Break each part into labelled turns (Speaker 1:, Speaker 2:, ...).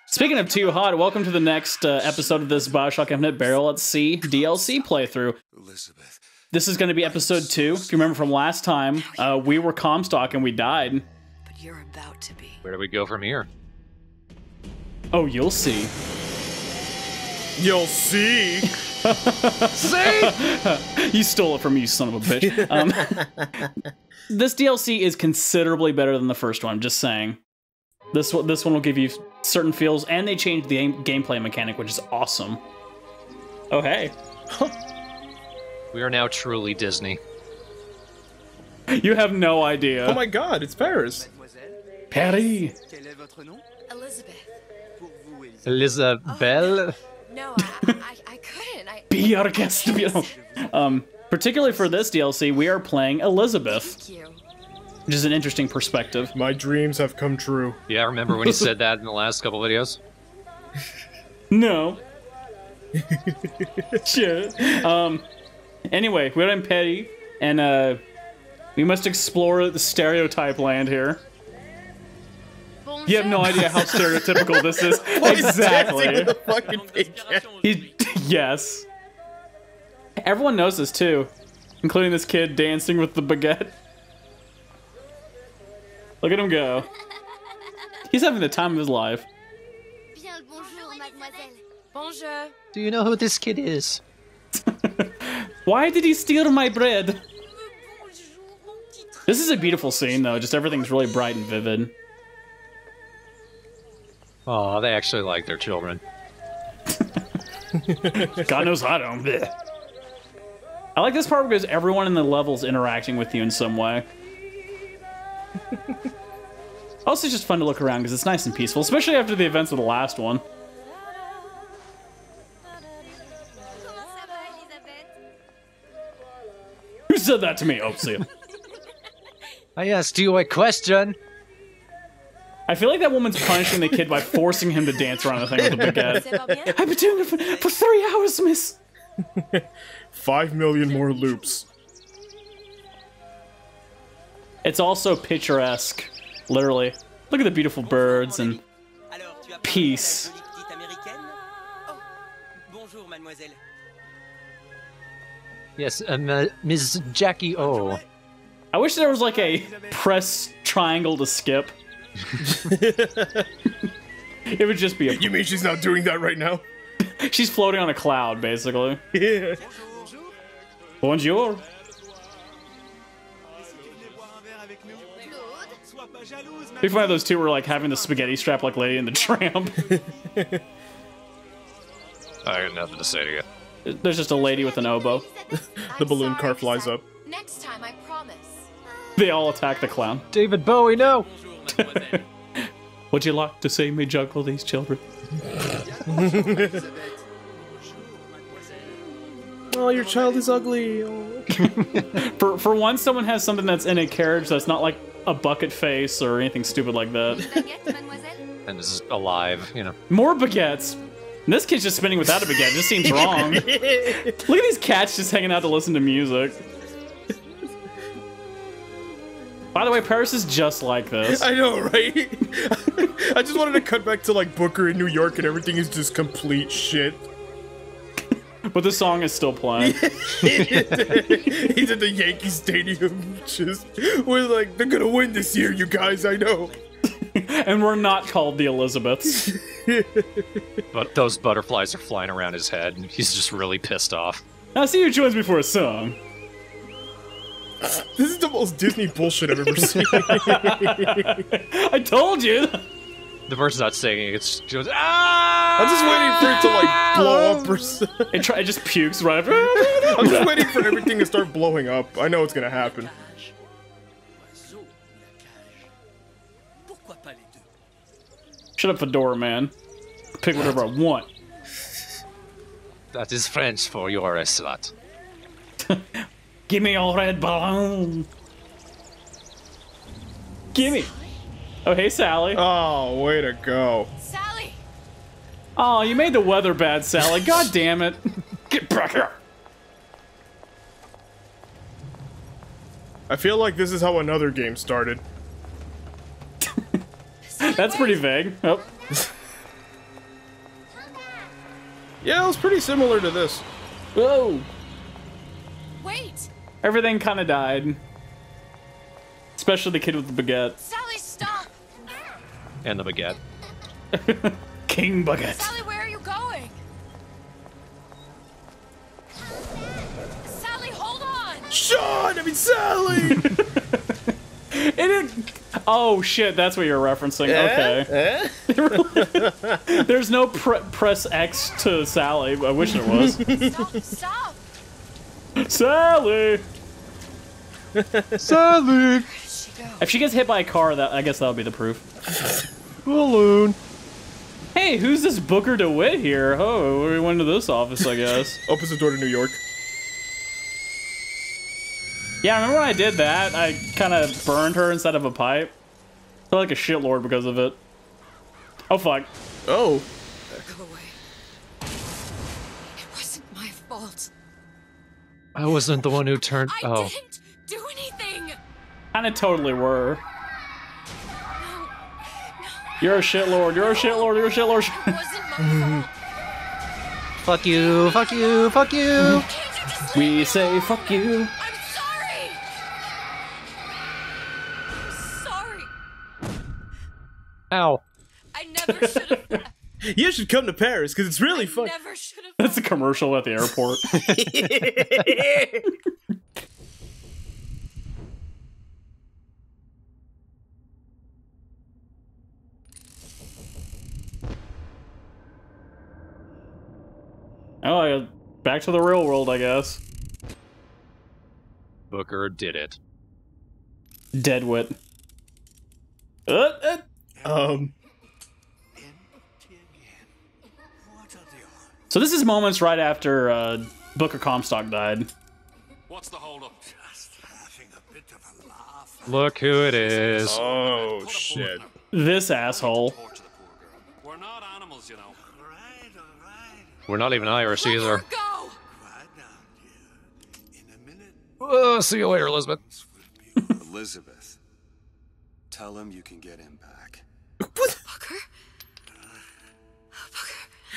Speaker 1: Speaking of too hot, welcome to the next episode of this Bioshock Infinite Barrel at Sea DLC playthrough. This is going to be episode 2. If you remember from last time, we were Comstock and we died.
Speaker 2: But you're about to be.
Speaker 3: Where do we go from here?
Speaker 1: Oh, you'll see.
Speaker 4: You'll see.
Speaker 1: See? You stole it from me, you son of a bitch. This DLC is considerably better than the first one, just saying. This one will give you certain feels, and they changed the gameplay mechanic, which is awesome. Oh, hey.
Speaker 3: We are now truly Disney.
Speaker 1: You have no idea.
Speaker 4: Oh my god, it's Paris.
Speaker 1: Paris.
Speaker 2: Elizabeth.
Speaker 3: Elizabeth?
Speaker 2: No, I couldn't.
Speaker 1: Be our guest. Particularly for this DLC, we are playing Elizabeth.
Speaker 2: Thank you.
Speaker 1: Which is an interesting perspective.
Speaker 4: My dreams have come true.
Speaker 3: Yeah, I remember when he said that in the last couple videos.
Speaker 1: No. Shit. Anyway, we're in Petty, and we must explore the stereotype land here. You have no idea how stereotypical this is. Exactly.
Speaker 4: With a fucking baguette.
Speaker 1: Yes. Everyone knows this too, including this kid dancing with the baguette. Look at him go. He's having the time of his life.
Speaker 2: Bien le bonjour, mademoiselle. Bonjour.
Speaker 3: Do you know who this kid is?
Speaker 1: Why did he steal my bread? This is a beautiful scene, though. Just everything's really bright and vivid.
Speaker 3: Oh, they actually like their children.
Speaker 1: God knows I don't. Blech. I like this part because everyone in the level's interacting with you in some way. Also, it's just fun to look around because it's nice and peaceful, especially after the events of the last one. Who said that to me? Oh, see ya.
Speaker 3: I asked you a question.
Speaker 1: I feel like that woman's punishing the kid by forcing him to dance around the thing with the baguette. I've been doing it for 3 hours, miss.
Speaker 4: 5 million more loops.
Speaker 1: It's also picturesque, literally. Look at the beautiful birds and peace.
Speaker 3: Yes, Ms. Jackie O.
Speaker 1: I wish there was like a press triangle to skip. It would just be a...
Speaker 4: You mean she's not doing that right now?
Speaker 1: She's floating on a cloud, basically.
Speaker 4: Yeah.
Speaker 1: Bonjour. Be funny if those two were like having the spaghetti strap like Lady and the Tramp.
Speaker 3: I got nothing to say to you.
Speaker 1: There's just a lady with an oboe.
Speaker 4: The balloon car flies up.
Speaker 2: Next time, I promise.
Speaker 1: They all attack the clown.
Speaker 3: David Bowie, no!
Speaker 1: Would you like to see me juggle these children?
Speaker 4: Oh, your child is ugly. Oh.
Speaker 1: For once, someone has something that's in a carriage that's not like a bucket face or anything stupid like that.
Speaker 3: And this is alive, you know.
Speaker 1: More baguettes. And this kid's just spinning without a baguette. It just seems wrong. Look at these cats just hanging out to listen to music. By the way, Paris is just like this.
Speaker 4: I know, right? I just wanted to cut back to like Booker in New York and everything is just complete shit.
Speaker 1: But the song is still playing.
Speaker 4: He's at the Yankee Stadium, just we're like, they're gonna win this year, you guys, I know.
Speaker 1: And we're not called the Elizabeths.
Speaker 3: But those butterflies are flying around his head, and he's just really pissed off.
Speaker 1: Now see who joins me for a song.
Speaker 4: This is the most Disney bullshit I've ever seen.
Speaker 1: I told you!
Speaker 3: The person's not singing, it's she goes, ah!
Speaker 4: I'm just waiting for it to like blow up or something.
Speaker 1: It just pukes right after.
Speaker 4: I'm just waiting for everything to start blowing up. I know it's gonna happen.
Speaker 1: Shut up, Fedora, man. Pick whatever I want.
Speaker 3: That is French for you're a slut.
Speaker 1: Give me your red balloon. Gimme. Oh, hey, Sally.
Speaker 4: Oh, way to go.
Speaker 2: Sally!
Speaker 1: Oh, you made the weather bad, Sally. God damn it. Get back here.
Speaker 4: I feel like this is how another game started.
Speaker 1: That's pretty vague. Oh.
Speaker 4: Yeah, it was pretty similar to this.
Speaker 1: Whoa!
Speaker 2: Wait!
Speaker 1: Everything kind of died. Especially the kid with the baguette.
Speaker 2: Sally, stop!
Speaker 3: And the baguette.
Speaker 1: King Baguette.
Speaker 2: Sally, where are you going? Sally, hold on!
Speaker 4: Sean! I mean, Sally!
Speaker 1: Oh shit, that's what you're referencing. Okay. There's no press X to Sally. I wish there was.
Speaker 2: Stop!
Speaker 1: Sally!
Speaker 3: Sally!
Speaker 2: Where did she go?
Speaker 1: If she gets hit by a car, I guess that'll be the proof.
Speaker 3: Balloon.
Speaker 1: Hey, who's this Booker DeWitt here? Oh, we went to this office, I guess.
Speaker 4: Opens the door to New York.
Speaker 1: Yeah, remember when I did that? I kind of burned her instead of a pipe. I feel like a shitlord because of it. Oh, fuck.
Speaker 4: Oh.
Speaker 2: Go away. It wasn't my fault.
Speaker 3: I wasn't the one who turned.
Speaker 2: I
Speaker 3: Oh.
Speaker 2: didn't do anything!
Speaker 1: Kinda totally were.
Speaker 2: No.
Speaker 1: You're a shitlord, you're a shitlord, you're a shitlord.
Speaker 2: It wasn't my fault.
Speaker 3: Fuck you, fuck you, fuck you.
Speaker 2: Can't you just
Speaker 1: We
Speaker 2: leave me
Speaker 1: say
Speaker 2: alone?
Speaker 1: fuck you.
Speaker 2: I'm sorry! I'm sorry.
Speaker 3: Ow.
Speaker 2: I never should have left.
Speaker 4: You should come to Paris, because it's really
Speaker 2: I
Speaker 4: fun.
Speaker 2: never should have
Speaker 1: That's a commercial at the airport. Oh, back to the real world, I guess.
Speaker 3: Booker did it.
Speaker 1: Deadwit. So this is moments right after Booker Comstock died.
Speaker 5: What's the hold up?
Speaker 3: Look who it is.
Speaker 4: Oh, shit.
Speaker 1: This asshole.
Speaker 5: Torture the poor girl. We're not animals, you know.
Speaker 3: We're not even Irish either.
Speaker 2: Go!
Speaker 3: See you later, Elizabeth.
Speaker 6: Elizabeth, tell him you can get him back.
Speaker 2: Booker?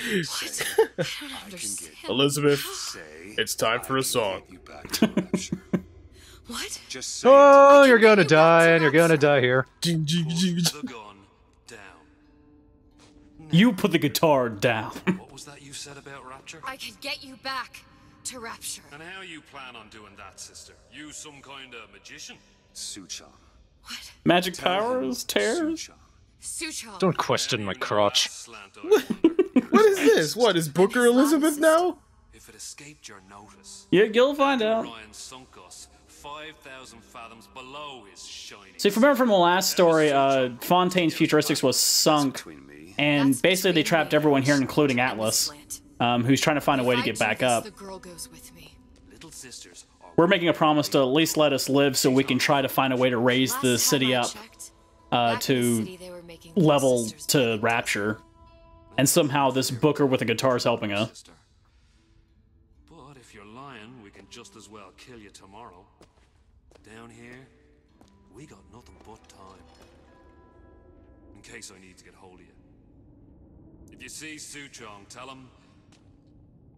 Speaker 2: What? I don't understand.
Speaker 4: Elizabeth,
Speaker 6: Say,
Speaker 4: it's time for a song.
Speaker 6: you back to Rapture.
Speaker 2: What?
Speaker 6: Just say
Speaker 3: Oh, you're gonna die, and you're gonna die here.
Speaker 5: Put the gun down.
Speaker 1: You put the guitar down.
Speaker 5: What was that you said about Rapture?
Speaker 2: I can get you back to Rapture.
Speaker 5: And how you plan on doing that, sister? You some kind of magician?
Speaker 6: Suchong.
Speaker 2: What?
Speaker 1: Magic powers, tears.
Speaker 2: Suchong.
Speaker 3: Don't question my crotch.
Speaker 4: What is this? What, is Booker Elizabeth now?
Speaker 5: If it escaped your notice,
Speaker 1: Yeah, you'll find out.
Speaker 5: Ryan sunk us 5,000 fathoms below his shining.
Speaker 1: So if you remember from the last story, Fontaine's Futuristics was sunk,
Speaker 6: Between me.
Speaker 1: and basically they trapped everyone here, including Atlas, who's trying to find a way to get back up.
Speaker 2: The girl goes with me.
Speaker 5: Little sisters are
Speaker 1: We're making a promise to at least let us live so we can try to find a way to raise the
Speaker 2: Last
Speaker 1: city
Speaker 2: time I
Speaker 1: up
Speaker 2: checked, back in the
Speaker 1: to
Speaker 2: city, they were making little
Speaker 1: level
Speaker 2: sisters
Speaker 1: to
Speaker 2: together.
Speaker 1: Rapture. And somehow this Booker with a guitar is helping us.
Speaker 5: sister. But if you're lying, we can just as well kill you tomorrow. Down here, we got nothing but time. In case I need to get hold of you. If you see Suchong, tell him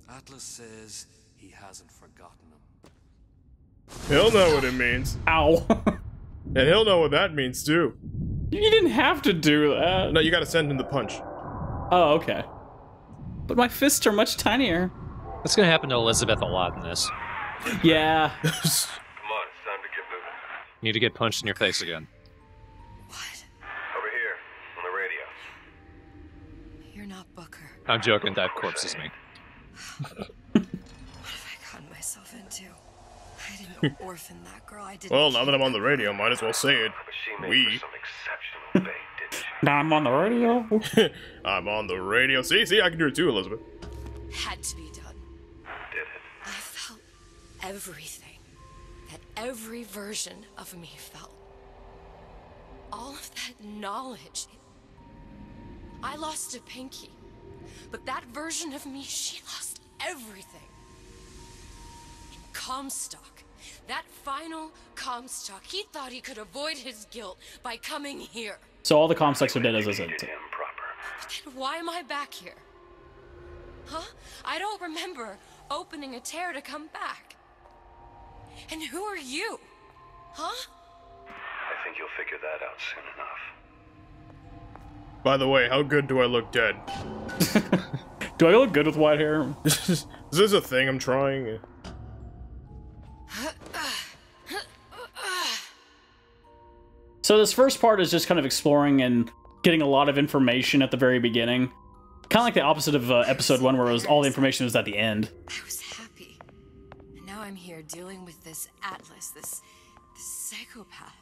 Speaker 5: Atlas says he hasn't forgotten him.
Speaker 4: He'll know what it means.
Speaker 1: Ow.
Speaker 4: And he'll know what that means, too.
Speaker 1: You didn't have to do that.
Speaker 4: No, you gotta send him the punch.
Speaker 1: Oh, okay. But my fists are much tinier.
Speaker 3: That's gonna happen to Elizabeth a lot in this.
Speaker 1: Yeah.
Speaker 7: Come on, it's time to get moving.
Speaker 3: You need to get punched in your face again.
Speaker 2: What?
Speaker 7: Over here, on the radio.
Speaker 2: You're not Booker.
Speaker 3: I'm joking, that corpse is me.
Speaker 2: What have I gotten myself into? I didn't orphan that girl. I didn't.
Speaker 4: Well, now that I'm on the radio, might as well say it.
Speaker 7: But she made
Speaker 4: We.
Speaker 7: for some exceptional bait, didn't she?
Speaker 1: Now I'm on the radio.
Speaker 4: I'm on the radio. See, I can do it too, Elizabeth.
Speaker 2: Had to be done.
Speaker 7: Did it?
Speaker 2: I felt everything that every version of me felt. All of that knowledge. I lost a pinky, but that version of me, she lost everything. Comstock, that final Comstock, he thought he could avoid his guilt by coming here.
Speaker 1: So all the Comstocks are dead as is it.
Speaker 7: Did him proper.
Speaker 2: Then why am I back here? Huh? I don't remember opening a tear to come back. And who are you? Huh?
Speaker 7: I think you'll figure that out soon enough.
Speaker 4: By the way, how good do I look dead?
Speaker 1: Do I look good with white hair?
Speaker 4: Is this a thing I'm trying?
Speaker 1: So this first part is just kind of exploring and getting a lot of information at the very beginning. Kind of like the opposite of episode 1, where it was all the information was at the end.
Speaker 2: I was happy. And now I'm here dealing with this Atlas, this psychopath.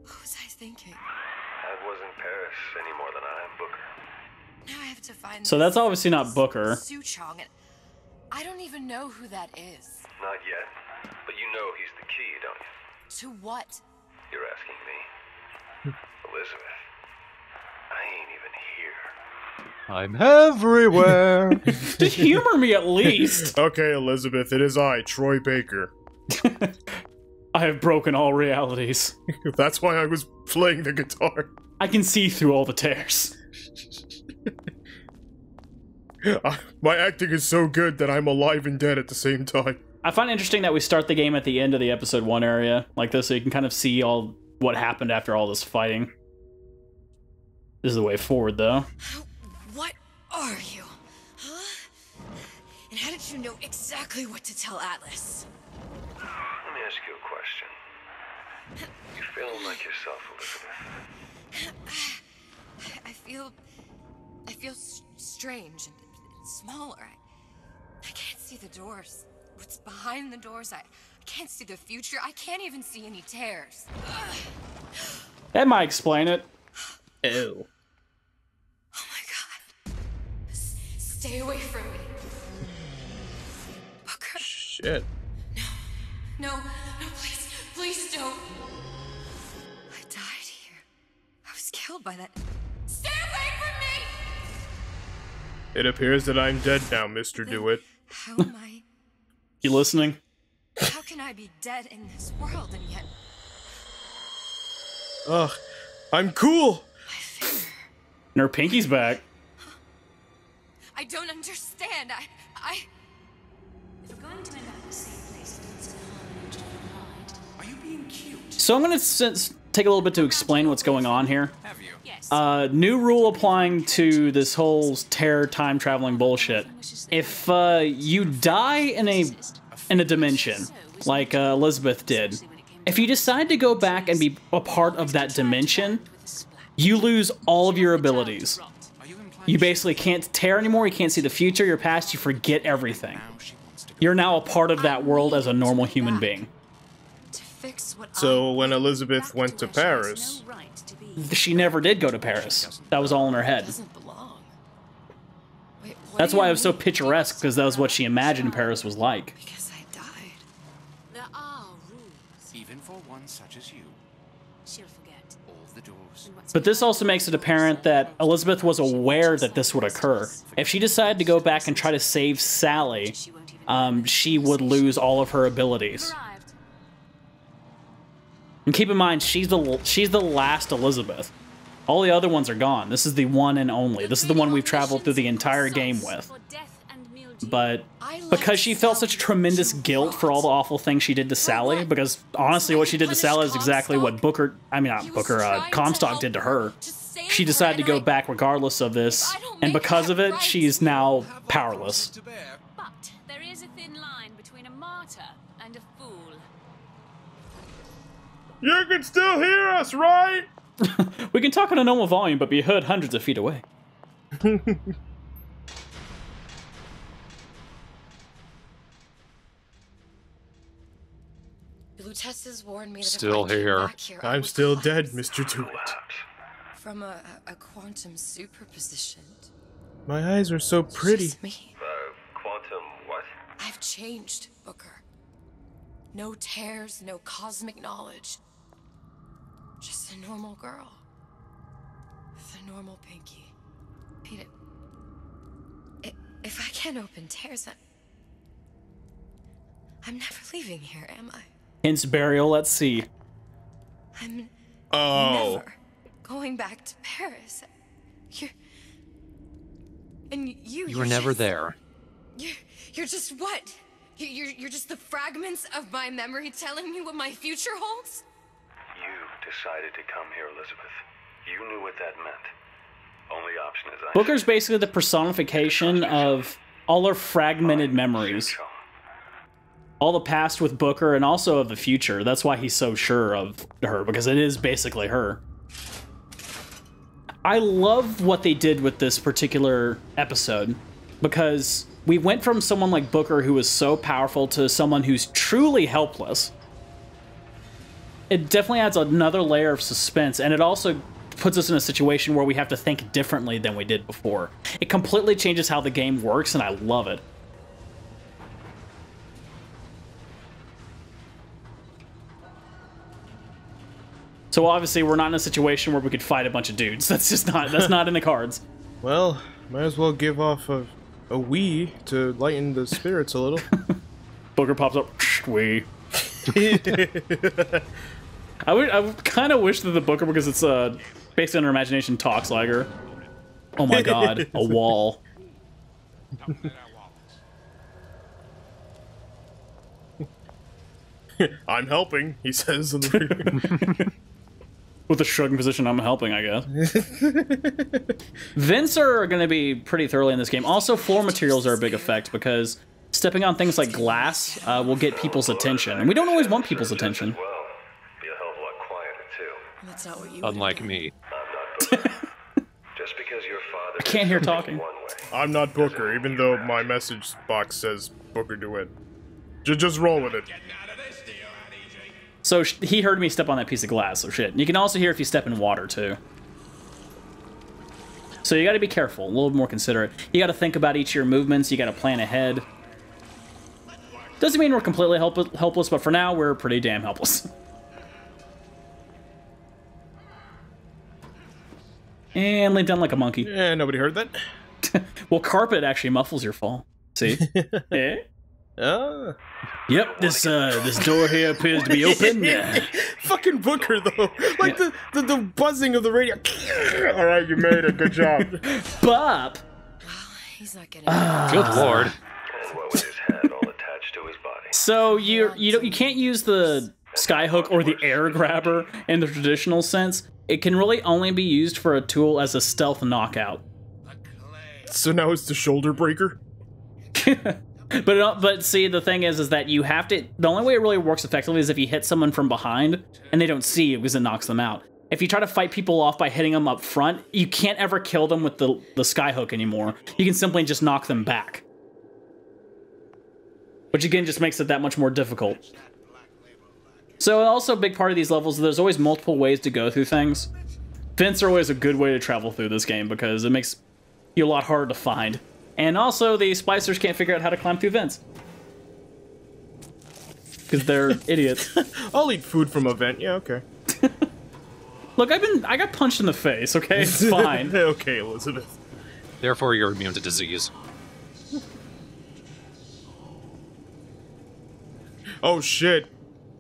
Speaker 2: What was I thinking?
Speaker 7: That wasn't Paris any more than I am Booker.
Speaker 2: Now I have to find
Speaker 1: So that's obviously not Booker.
Speaker 2: Suchong, and I don't even know who that is.
Speaker 7: Not yet, but you know he's the key, don't you?
Speaker 2: To what?
Speaker 7: You're asking me. Elizabeth, I ain't even here.
Speaker 3: I'm everywhere.
Speaker 1: Just humor me at least.
Speaker 4: Okay, Elizabeth, it is I, Troy Baker.
Speaker 1: I have broken all realities.
Speaker 4: That's why I was playing the guitar.
Speaker 1: I can see through all the tears.
Speaker 4: My acting is so good that I'm alive and dead at the same time.
Speaker 1: I find it interesting that we start the game at the end of the episode 1 area like this, so you can kind of see all what happened after all this fighting. This is the way forward, though.
Speaker 2: What are you? Huh? And how did you know exactly what to tell Atlas?
Speaker 7: Let me ask you a question. You feeling like yourself, Elizabeth?
Speaker 2: I feel strange and smaller. I can't see the doors. What's behind the doors? I can't see the future. I can't even see any tears.
Speaker 1: That might explain it.
Speaker 4: Ew.
Speaker 2: Oh my god. Stay away from me. Booker.
Speaker 4: Shit.
Speaker 2: No, please, please don't. I died here. I was killed by that. Stay away from me!
Speaker 4: It appears that I'm dead now, Mr. DeWitt.
Speaker 2: How am I?
Speaker 1: You listening?
Speaker 2: How can I be dead in this world and yet
Speaker 4: Ugh, I'm cool!
Speaker 1: And her pinky's back.
Speaker 2: I don't understand. I
Speaker 8: If we're going to end up in the same place that is in harmony and applied, are you being cute?
Speaker 1: So I'm going to take a little bit to explain what's going on here.
Speaker 8: Have you? Yes.
Speaker 1: New rule applying to this whole tear time traveling bullshit. If you die in a dimension, like Elizabeth did, if you decide to go back and be a part of that dimension, you lose all of your abilities. You basically can't tear anymore, you can't see the future, your past, you forget everything. You're now a part of that world as a normal human being.
Speaker 2: to fix what
Speaker 4: So when Elizabeth went to Paris,
Speaker 1: She never did go to Paris. That was all in her head.
Speaker 2: doesn't belong. Wait, what
Speaker 1: That's
Speaker 2: do you
Speaker 1: why it was so
Speaker 2: mean?
Speaker 1: picturesque, because that was what she imagined Paris was like.
Speaker 2: Because I died.
Speaker 8: There are rules.
Speaker 9: Even for one such as you,
Speaker 8: She'll forget.
Speaker 9: all the doors.
Speaker 1: But this also makes it apparent that Elizabeth was aware that this would occur. If she decided to go back and try to save Sally, she would lose all of her abilities.
Speaker 8: Arrived.
Speaker 1: And keep in mind, she's the last Elizabeth. All the other ones are gone. This is the one and only. This is the one we've traveled through the entire game with.
Speaker 8: For death and mildew.
Speaker 1: But because she felt such tremendous guilt for all the awful things she did to Sally, because honestly what she did to Sally is exactly what Comstock did to her. She decided to go back regardless of this, and because of it, she's now powerless.
Speaker 8: But there is a thin line between a martyr and a fool.
Speaker 4: you can still hear us, right?
Speaker 1: We can talk on a normal volume, but be heard hundreds of feet away.
Speaker 2: Lutess has warned me that
Speaker 3: Still
Speaker 2: if I came
Speaker 3: here.
Speaker 2: back here, I
Speaker 4: I'm
Speaker 2: would
Speaker 4: still
Speaker 2: collapse
Speaker 4: dead, Mr. DeWitt.
Speaker 2: From a quantum superposition.
Speaker 4: My eyes are so pretty.
Speaker 2: Just me.
Speaker 7: Quantum what?
Speaker 2: I've changed, Booker. No tears, no cosmic knowledge. Just a normal girl. With a normal pinky. Pete, if I can't open tears, I'm never leaving here, am I?
Speaker 1: Hence burial at sea.
Speaker 2: I'm
Speaker 4: Oh.
Speaker 2: never going back to Paris. You
Speaker 3: were never there.
Speaker 2: You're just what? You're just the fragments of my memory telling me what my future holds?
Speaker 7: You decided to come here, Elizabeth. You knew what that meant. Only option is
Speaker 1: Booker's basically the personification of all our fragmented memories. All the past with Booker and also of the future. That's why he's so sure of her, because it is basically her. I love what they did with this particular episode, because we went from someone like Booker who was so powerful to someone who's truly helpless. It definitely adds another layer of suspense, and it also puts us in a situation where we have to think differently than we did before. It completely changes how the game works, and I love it. So obviously we're not in a situation where we could fight a bunch of dudes. That's not in the cards.
Speaker 4: Well, might as well give off a wee to lighten the spirits a little.
Speaker 1: Booker pops up, wee. I kind of wish that the Booker, because it's based on her imagination, talks like her. Oh my god, a wall.
Speaker 4: I'm helping, he says.
Speaker 1: With a shrugging position, I'm helping, I guess. Vents are going to be pretty thoroughly in this game. Also, floor materials are a big effect, because stepping on things like glass will get people's attention. And we don't always want people's attention.
Speaker 7: Well, be a hell of a lot quieter, too.
Speaker 2: That's not what you
Speaker 3: Unlike me.
Speaker 7: I'm not Booker. Just because your father...
Speaker 1: I can't hear talking.
Speaker 7: One way.
Speaker 4: I'm not Booker, even though my message box says Booker DeWitt. Just roll with it.
Speaker 1: So he heard me step on that piece of glass, so shit. And you can also hear if you step in water, too. So you gotta be careful, a little more considerate. You gotta think about each of your movements, you gotta plan ahead. Doesn't mean we're completely helpless, but for now, we're pretty damn helpless. And lay down like a monkey.
Speaker 4: Yeah, nobody heard that.
Speaker 1: Well, carpet actually muffles your fall. See? Eh? Yep, this door here appears to be open.
Speaker 4: Fucking Booker, though. Like the buzzing of the radio. Alright, you made it. Good job.
Speaker 1: Bop!
Speaker 2: He's not getting
Speaker 3: Good lord.
Speaker 7: And what with his head all attached to his body.
Speaker 1: So you can't use the skyhook or the air grabber in the traditional sense. It can really only be used for a tool as a stealth knockout.
Speaker 4: So now it's the shoulder breaker?
Speaker 1: But see, the thing is that you have to... The only way it really works effectively is if you hit someone from behind and they don't see it because it knocks them out. If you try to fight people off by hitting them up front, you can't ever kill them with the skyhook anymore. You can simply just knock them back. Which again just makes it that much more difficult. So also a big part of these levels, there's always multiple ways to go through things. Vents are always a good way to travel through this game because it makes you a lot harder to find. And also, the splicers can't figure out how to climb through vents. Because they're idiots.
Speaker 4: I'll eat food from a vent. Yeah, okay.
Speaker 1: Look, I got punched in the face, okay? It's fine.
Speaker 4: Okay, Elizabeth.
Speaker 3: Therefore, you're immune to disease.
Speaker 4: Oh, shit.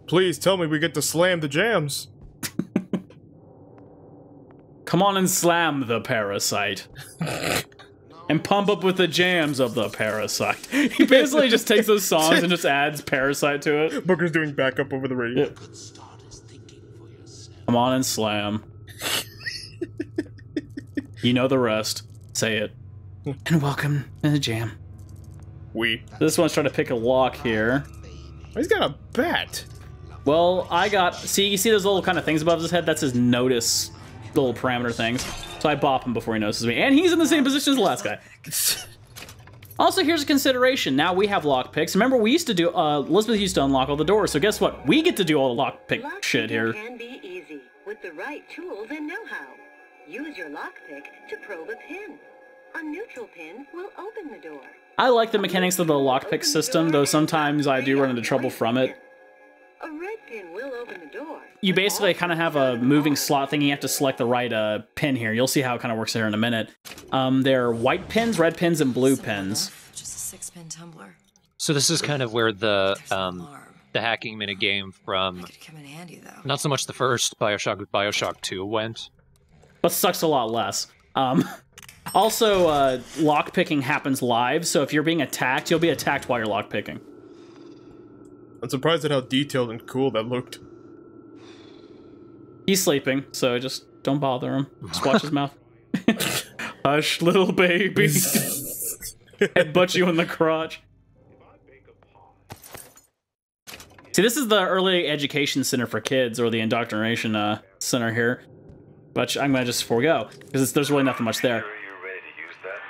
Speaker 4: Please tell me we get to slam the jams.
Speaker 1: Come on and slam the parasite. And pump up with the jams of the parasite. He basically just takes those songs and just adds parasite to it.
Speaker 4: Booker's doing backup over the radio.
Speaker 1: Yeah. Come on and slam. You know the rest. Say it. And welcome to the jam. This one's trying to pick a lock here.
Speaker 4: He's got a bat.
Speaker 1: Well, you see those little kind of things above his head? That's his notice little parameter things. So I bop him before he notices me. And he's in the same position as the last guy. Also, here's a consideration. Now we have lockpicks. Remember, we used to do, Elizabeth used to unlock all the doors. So guess what? We get to do all the lockpick shit here.
Speaker 10: Can be easy with the right tools and know-how. Use your lockpick to probe a pin. A neutral pin will open the door.
Speaker 1: I like the mechanics of the lockpick system, though sometimes I do run into trouble from it.
Speaker 10: A red pin will open the door.
Speaker 1: You basically kind of have a moving slot thing. You have to select the right pin here. You'll see how it kind of works here in a minute. There are white pins, red pins, and blue pins.
Speaker 2: Just a 6-pin tumbler.
Speaker 3: So this is kind of where the hacking minigame from
Speaker 2: Could come in handy though.
Speaker 3: not so much the first Bioshock, but Bioshock 2 went.
Speaker 1: but sucks a lot less. Also, lockpicking happens live, so if you're being attacked, you'll be attacked while you're lockpicking.
Speaker 4: I'm surprised at how detailed and cool that looked.
Speaker 1: He's sleeping, so just don't bother him. Just watch his mouth. Hush, little baby. Headbutt you in the crotch. See, this is the early education center for kids, or the indoctrination center here. But I'm gonna just forego, because there's really nothing much there.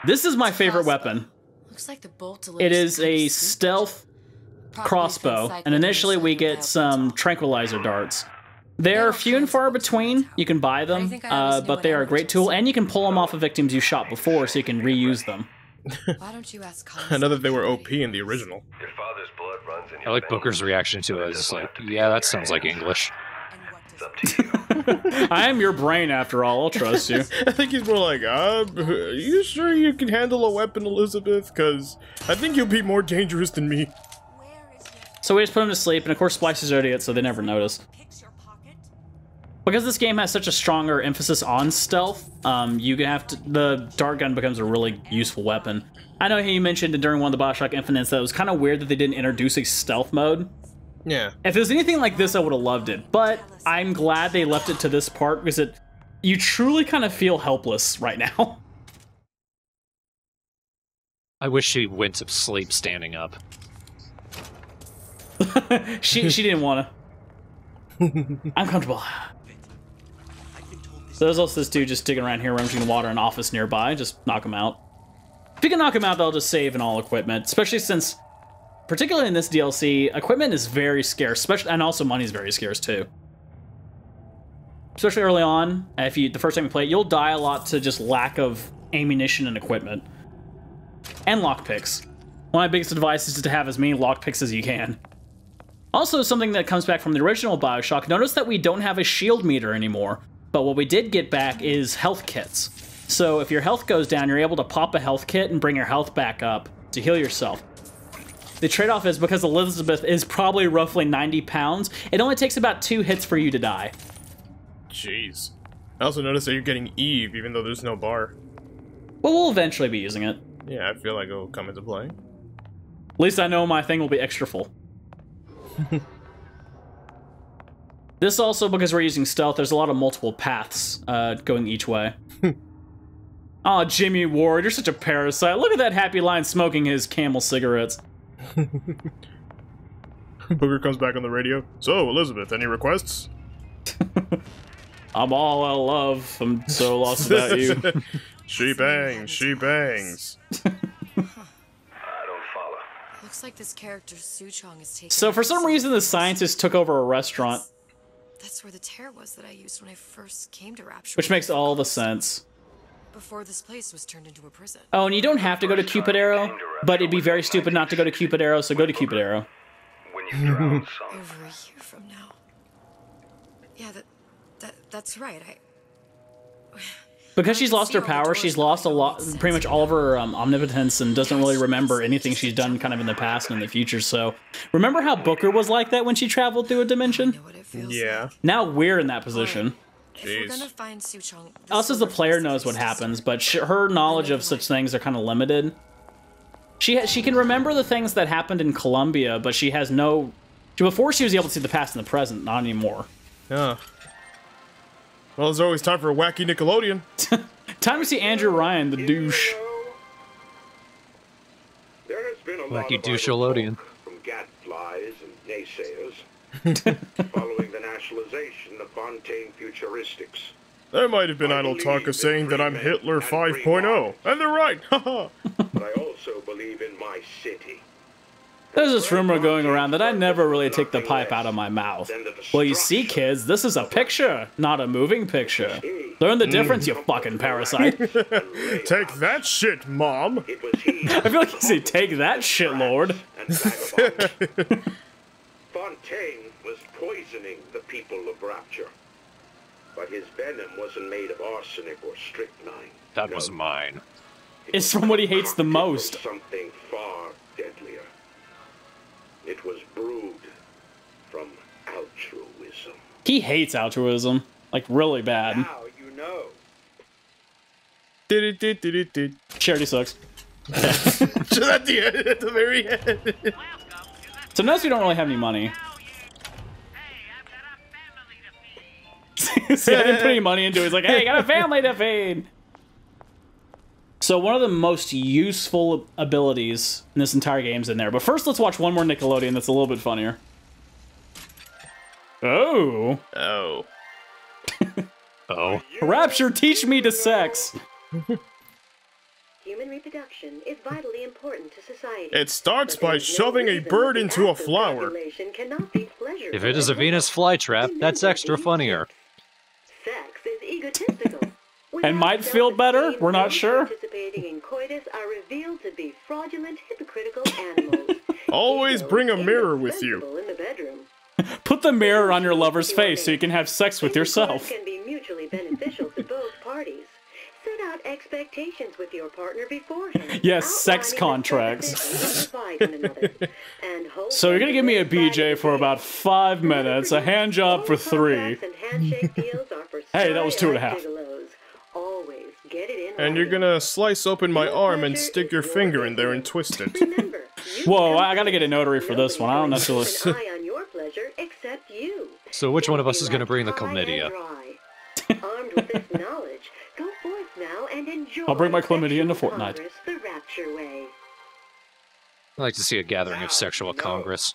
Speaker 1: This is my favorite weapon.
Speaker 2: Looks like the bolt
Speaker 1: It is a stealth crossbow, and initially we get some tranquilizer darts. They are few and far between. You can buy them, but they are a great tool, and you can pull them off of victims you shot before, so you can reuse them.
Speaker 2: Why don't you ask
Speaker 4: I know that they were OP in the original.
Speaker 7: Your father's blood runs in
Speaker 3: I like Booker's reaction to it. It's like, yeah, that sounds like English.
Speaker 7: It's up to you.
Speaker 1: I am your brain, after all. I'll trust you.
Speaker 4: I think he's more like, are you sure you can handle a weapon, Elizabeth? Because I think you'll be more dangerous than me.
Speaker 1: So we just put him to sleep, and of course Splice is idiot, so they never notice. Because this game has such a stronger emphasis on stealth, you have to, the dart gun becomes a really useful weapon. I know you mentioned during one of the Bioshock Infinites that it was kind of weird that they didn't introduce a stealth mode.
Speaker 4: Yeah.
Speaker 1: If it was anything like this, I would have loved it, but I'm glad they left it to this part, because you truly kind of feel helpless right now.
Speaker 3: I wish she went to sleep standing up.
Speaker 1: she didn't want to. I'm comfortable. So there's also this dude just digging around here, rummaging the water in an office nearby. Just knock him out. If you can knock him out, they'll just save in all equipment, especially since, particularly in this DLC, equipment is very scarce, especially, and also money is very scarce too. Especially early on, the first time you play it, you'll die a lot to just lack of ammunition and equipment. And lockpicks. One of my biggest advice is to have as many lockpicks as you can. Also, something that comes back from the original Bioshock, notice that we don't have a shield meter anymore. But what we did get back is health kits. So if your health goes down, you're able to pop a health kit and bring your health back up to heal yourself. The trade-off is, because Elizabeth is probably roughly 90 pounds, it only takes about 2 hits for you to die.
Speaker 4: Jeez. I also noticed that you're getting Eve, even though there's no bar.
Speaker 1: Well, we'll eventually be using it.
Speaker 4: Yeah, I feel like it'll come into play.
Speaker 1: At least I know my thing will be extra full. This also, because we're using stealth, there's a lot of multiple paths going each way. Aw, Jimmy Ward, you're such a parasite. Look at that happy lion smoking his Camel cigarettes.
Speaker 4: Booger comes back on the radio. So, Elizabeth, any requests?
Speaker 1: I'm all out of love. I'm so lost about you.
Speaker 4: She bangs, she bangs.
Speaker 7: I don't follow.
Speaker 2: Looks like this character Suchong is taking.
Speaker 1: So for some reason, the scientists took over a restaurant.
Speaker 2: That's where the tear was that I used when I first came to Rapture.
Speaker 1: Which makes all the sense.
Speaker 2: Before this place was turned into a prison.
Speaker 1: Oh, and you don't have to go to Cupid Arrow, but it'd be very stupid not to go to Cupid Arrow, so go to Cupid Arrow.
Speaker 7: When you drown some.
Speaker 2: Over a year from now. Yeah, that's right.
Speaker 1: Because she's lost her power, she's lost a lot, pretty much all of her omnipotence, and doesn't really remember anything she's done kind of in the past and in the future. So, remember how Booker was like that when she traveled through a dimension?
Speaker 4: Yeah.
Speaker 1: Now we're in that position.
Speaker 2: Jeez.
Speaker 1: Us as the player knows what happens, but her knowledge of such things are kind of limited. She can remember the things that happened in Colombia, but she has no... Before she was able to see the past and the present, not anymore.
Speaker 4: Yeah. Well, there's always time for a wacky Nickelodeon.
Speaker 1: Time to see Andrew Ryan, the douche.
Speaker 11: There has been a lot
Speaker 3: Wacky
Speaker 11: of
Speaker 3: douche-olodian.
Speaker 11: from gadflies and naysayers following the nationalization of Fontaine Futuristics.
Speaker 4: There might have been idle talk of saying that I'm Hitler 5.0, and they're right, haha.
Speaker 11: But I also believe in my city.
Speaker 1: There's this rumor going around that I never really take the pipe out of my mouth. Well, you see, kids, this is a picture, not a moving picture. Learn the difference, you fucking parasite.
Speaker 4: Take that shit, Mom.
Speaker 1: I feel like you say, take that shit, Lord.
Speaker 11: Fontaine was poisoning the people of Rapture. But his venom wasn't made of arsenic or strychnine.
Speaker 3: That was mine.
Speaker 1: It's from what he hates the most.
Speaker 11: Something far deadlier. It was brewed from altruism.
Speaker 1: He hates altruism. Like, really bad.
Speaker 11: Now you know.
Speaker 1: Charity sucks.
Speaker 4: Just at the end, at the very end.
Speaker 1: So notice we don't really have any money. See, I didn't put any money into it. He's like, hey, got a family to feed. So one of the most useful abilities in this entire game's in there. But first, let's watch one more Nickelodeon that's a little bit funnier. Oh.
Speaker 4: Oh.
Speaker 3: Oh.
Speaker 1: Rapture, teach me to sex.
Speaker 10: Human reproduction is vitally important to society.
Speaker 4: It starts by shoving a bird into a flower.
Speaker 3: If it is a Venus flytrap, that's extra funnier.
Speaker 10: Sex is egotistical.
Speaker 1: And might feel better? We're not sure.
Speaker 10: Participating in coitus are revealed to be fraudulent, hypocritical animals.
Speaker 4: Always bring a mirror with you.
Speaker 10: In the bedroom.
Speaker 1: Put the mirror on your lover's face so you can have sex with yourself.
Speaker 10: Can be mutually beneficial to both parties. Set out expectations with your partner beforehand.
Speaker 1: Yes, sex contracts. So you're gonna give me a BJ for about 5 minutes, a hand job for 3. Hey, that was 2.5.
Speaker 4: And you're gonna slice open my arm and stick your finger in there and twist it.
Speaker 1: Whoa, I gotta get a notary for this one. I don't necessarily.
Speaker 3: So which one of us is gonna bring the chlamydia?
Speaker 10: Armed with this knowledge, go forth now and enjoy.
Speaker 1: I'll bring my chlamydia into Fortnite.
Speaker 10: The rapture way.
Speaker 3: I like to see a gathering of sexual congress.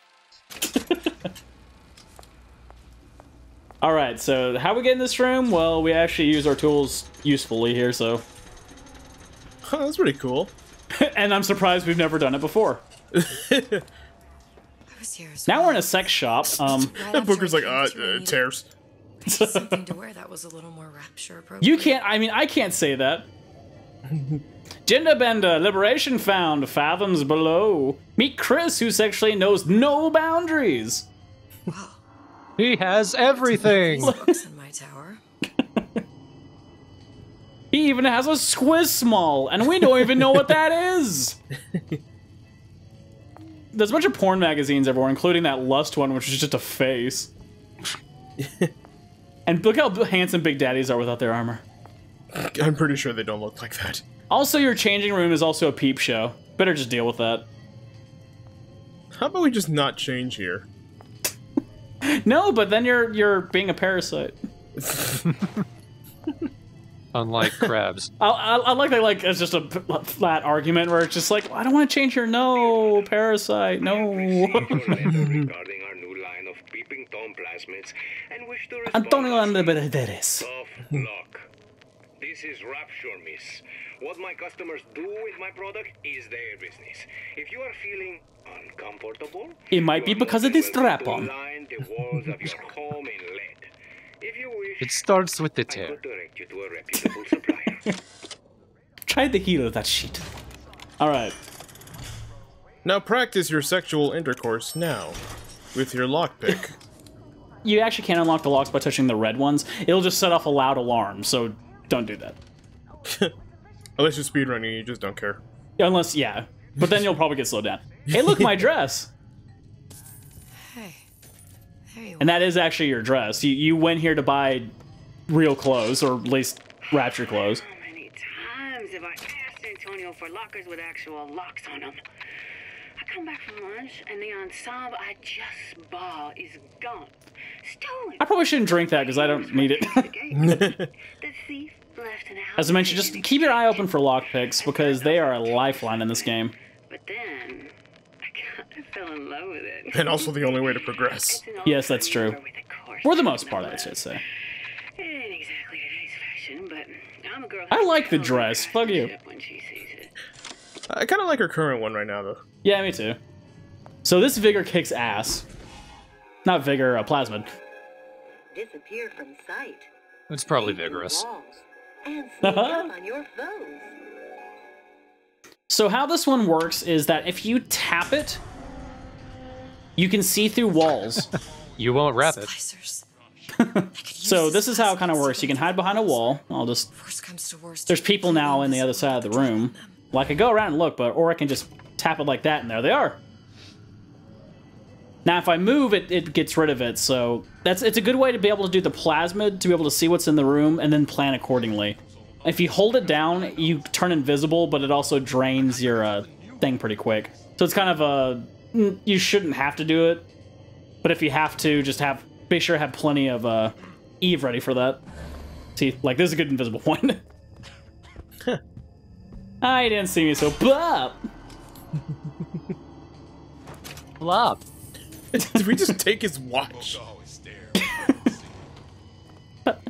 Speaker 1: Alright, so how we get in this room? Well, we actually use our tools usefully here, so...
Speaker 4: Huh, that's pretty cool.
Speaker 1: And I'm surprised we've never done it before. Now we're in a sex shop.
Speaker 4: That Booker's like, tears.
Speaker 2: Something to wear that was a little more rapture appropriate.
Speaker 1: You can't, I mean, I can't say that. Gender bender, liberation found, fathoms below. Meet Chris, who sexually knows no boundaries.
Speaker 2: Wow.
Speaker 3: He has everything.
Speaker 2: Books in my tower.
Speaker 1: He even has a squizmall, and we don't even know what that is. There's a bunch of porn magazines everywhere, including that Lust one, which is just a face. And look how handsome Big Daddies are without their armor.
Speaker 4: I'm pretty sure they don't look like that.
Speaker 1: Also, your changing room is also a peep show. Better just deal with that.
Speaker 4: How about we just not change here?
Speaker 1: No, but then you're being a parasite.
Speaker 3: Unlike crabs.
Speaker 1: I like that. Like it's just a flat argument where it's just like, I don't want to change here. No, parasite. No.
Speaker 11: Regarding our new line of peeping Tom plasmids, and wish to respond.
Speaker 1: Antonio Andrés.
Speaker 11: Tough luck. This is Rapture, miss. What my customers do with my product is their business. If you are feeling uncomfortable,
Speaker 1: it might be because of this strap-on.
Speaker 11: Line the walls of your home in lead. If you wish,
Speaker 3: it starts with the
Speaker 11: I
Speaker 3: tear.
Speaker 11: could direct you to a reputable supplier.
Speaker 1: Try the heel of that shit. Alright.
Speaker 4: Now practice your sexual intercourse now. With your lockpick.
Speaker 1: You actually can't unlock the locks by touching the red ones. It'll just set off a loud alarm, so don't do that.
Speaker 4: Unless you're speedrunning, you just don't care.
Speaker 1: Unless, yeah. But then you'll probably get slowed down. Hey, look, my dress!
Speaker 2: Hey, there you
Speaker 1: And that is actually your dress. You went here to buy real clothes, or at least Rapture clothes.
Speaker 10: How many times have I asked Antonio for lockers with actual locks on them? I come back from lunch, and the ensemble I just bought is gone. Stolen.
Speaker 1: I probably shouldn't drink that, because I don't need it.
Speaker 10: The thief left in the house.
Speaker 1: As I mentioned, just keep your eye open for lockpicks, because they are a lifeline in this game.
Speaker 10: But then, I kind of fell in love with it.
Speaker 4: And also the only way to progress.
Speaker 1: Yes, that's true. For the most part, I should say.
Speaker 10: It ain't exactly today's fashion, but I'm a girl.
Speaker 1: I like the dress. Fuck you.
Speaker 10: When she sees it.
Speaker 4: I kind of like her current one right now, though.
Speaker 1: Yeah, me too. So this Vigor kicks ass. Not Vigor, Plasmid.
Speaker 10: Disappear from sight.
Speaker 3: It's probably vigorous.
Speaker 10: And sneak up on your foes.
Speaker 1: So how this one works is that if you tap it, you can see through walls.
Speaker 3: You won't wrap it.
Speaker 1: So this is how it kind of works. You can hide behind a wall. I'll just... There's people now in the other side of the room. Well, I could go around and look, or I can just tap it like that, and there they are. Now, if I move, it gets rid of it, so it's a good way to be able to do the plasmid, to be able to see what's in the room, and then plan accordingly. if you hold it down, you turn invisible, but it also drains your thing pretty quick. So it's kind of a you shouldn't have to do it, but if you have to, just be sure to have plenty of Eve ready for that. See, like this is a good invisible point. I didn't see me, so blah.
Speaker 3: Blah.
Speaker 4: Did we just take his watch?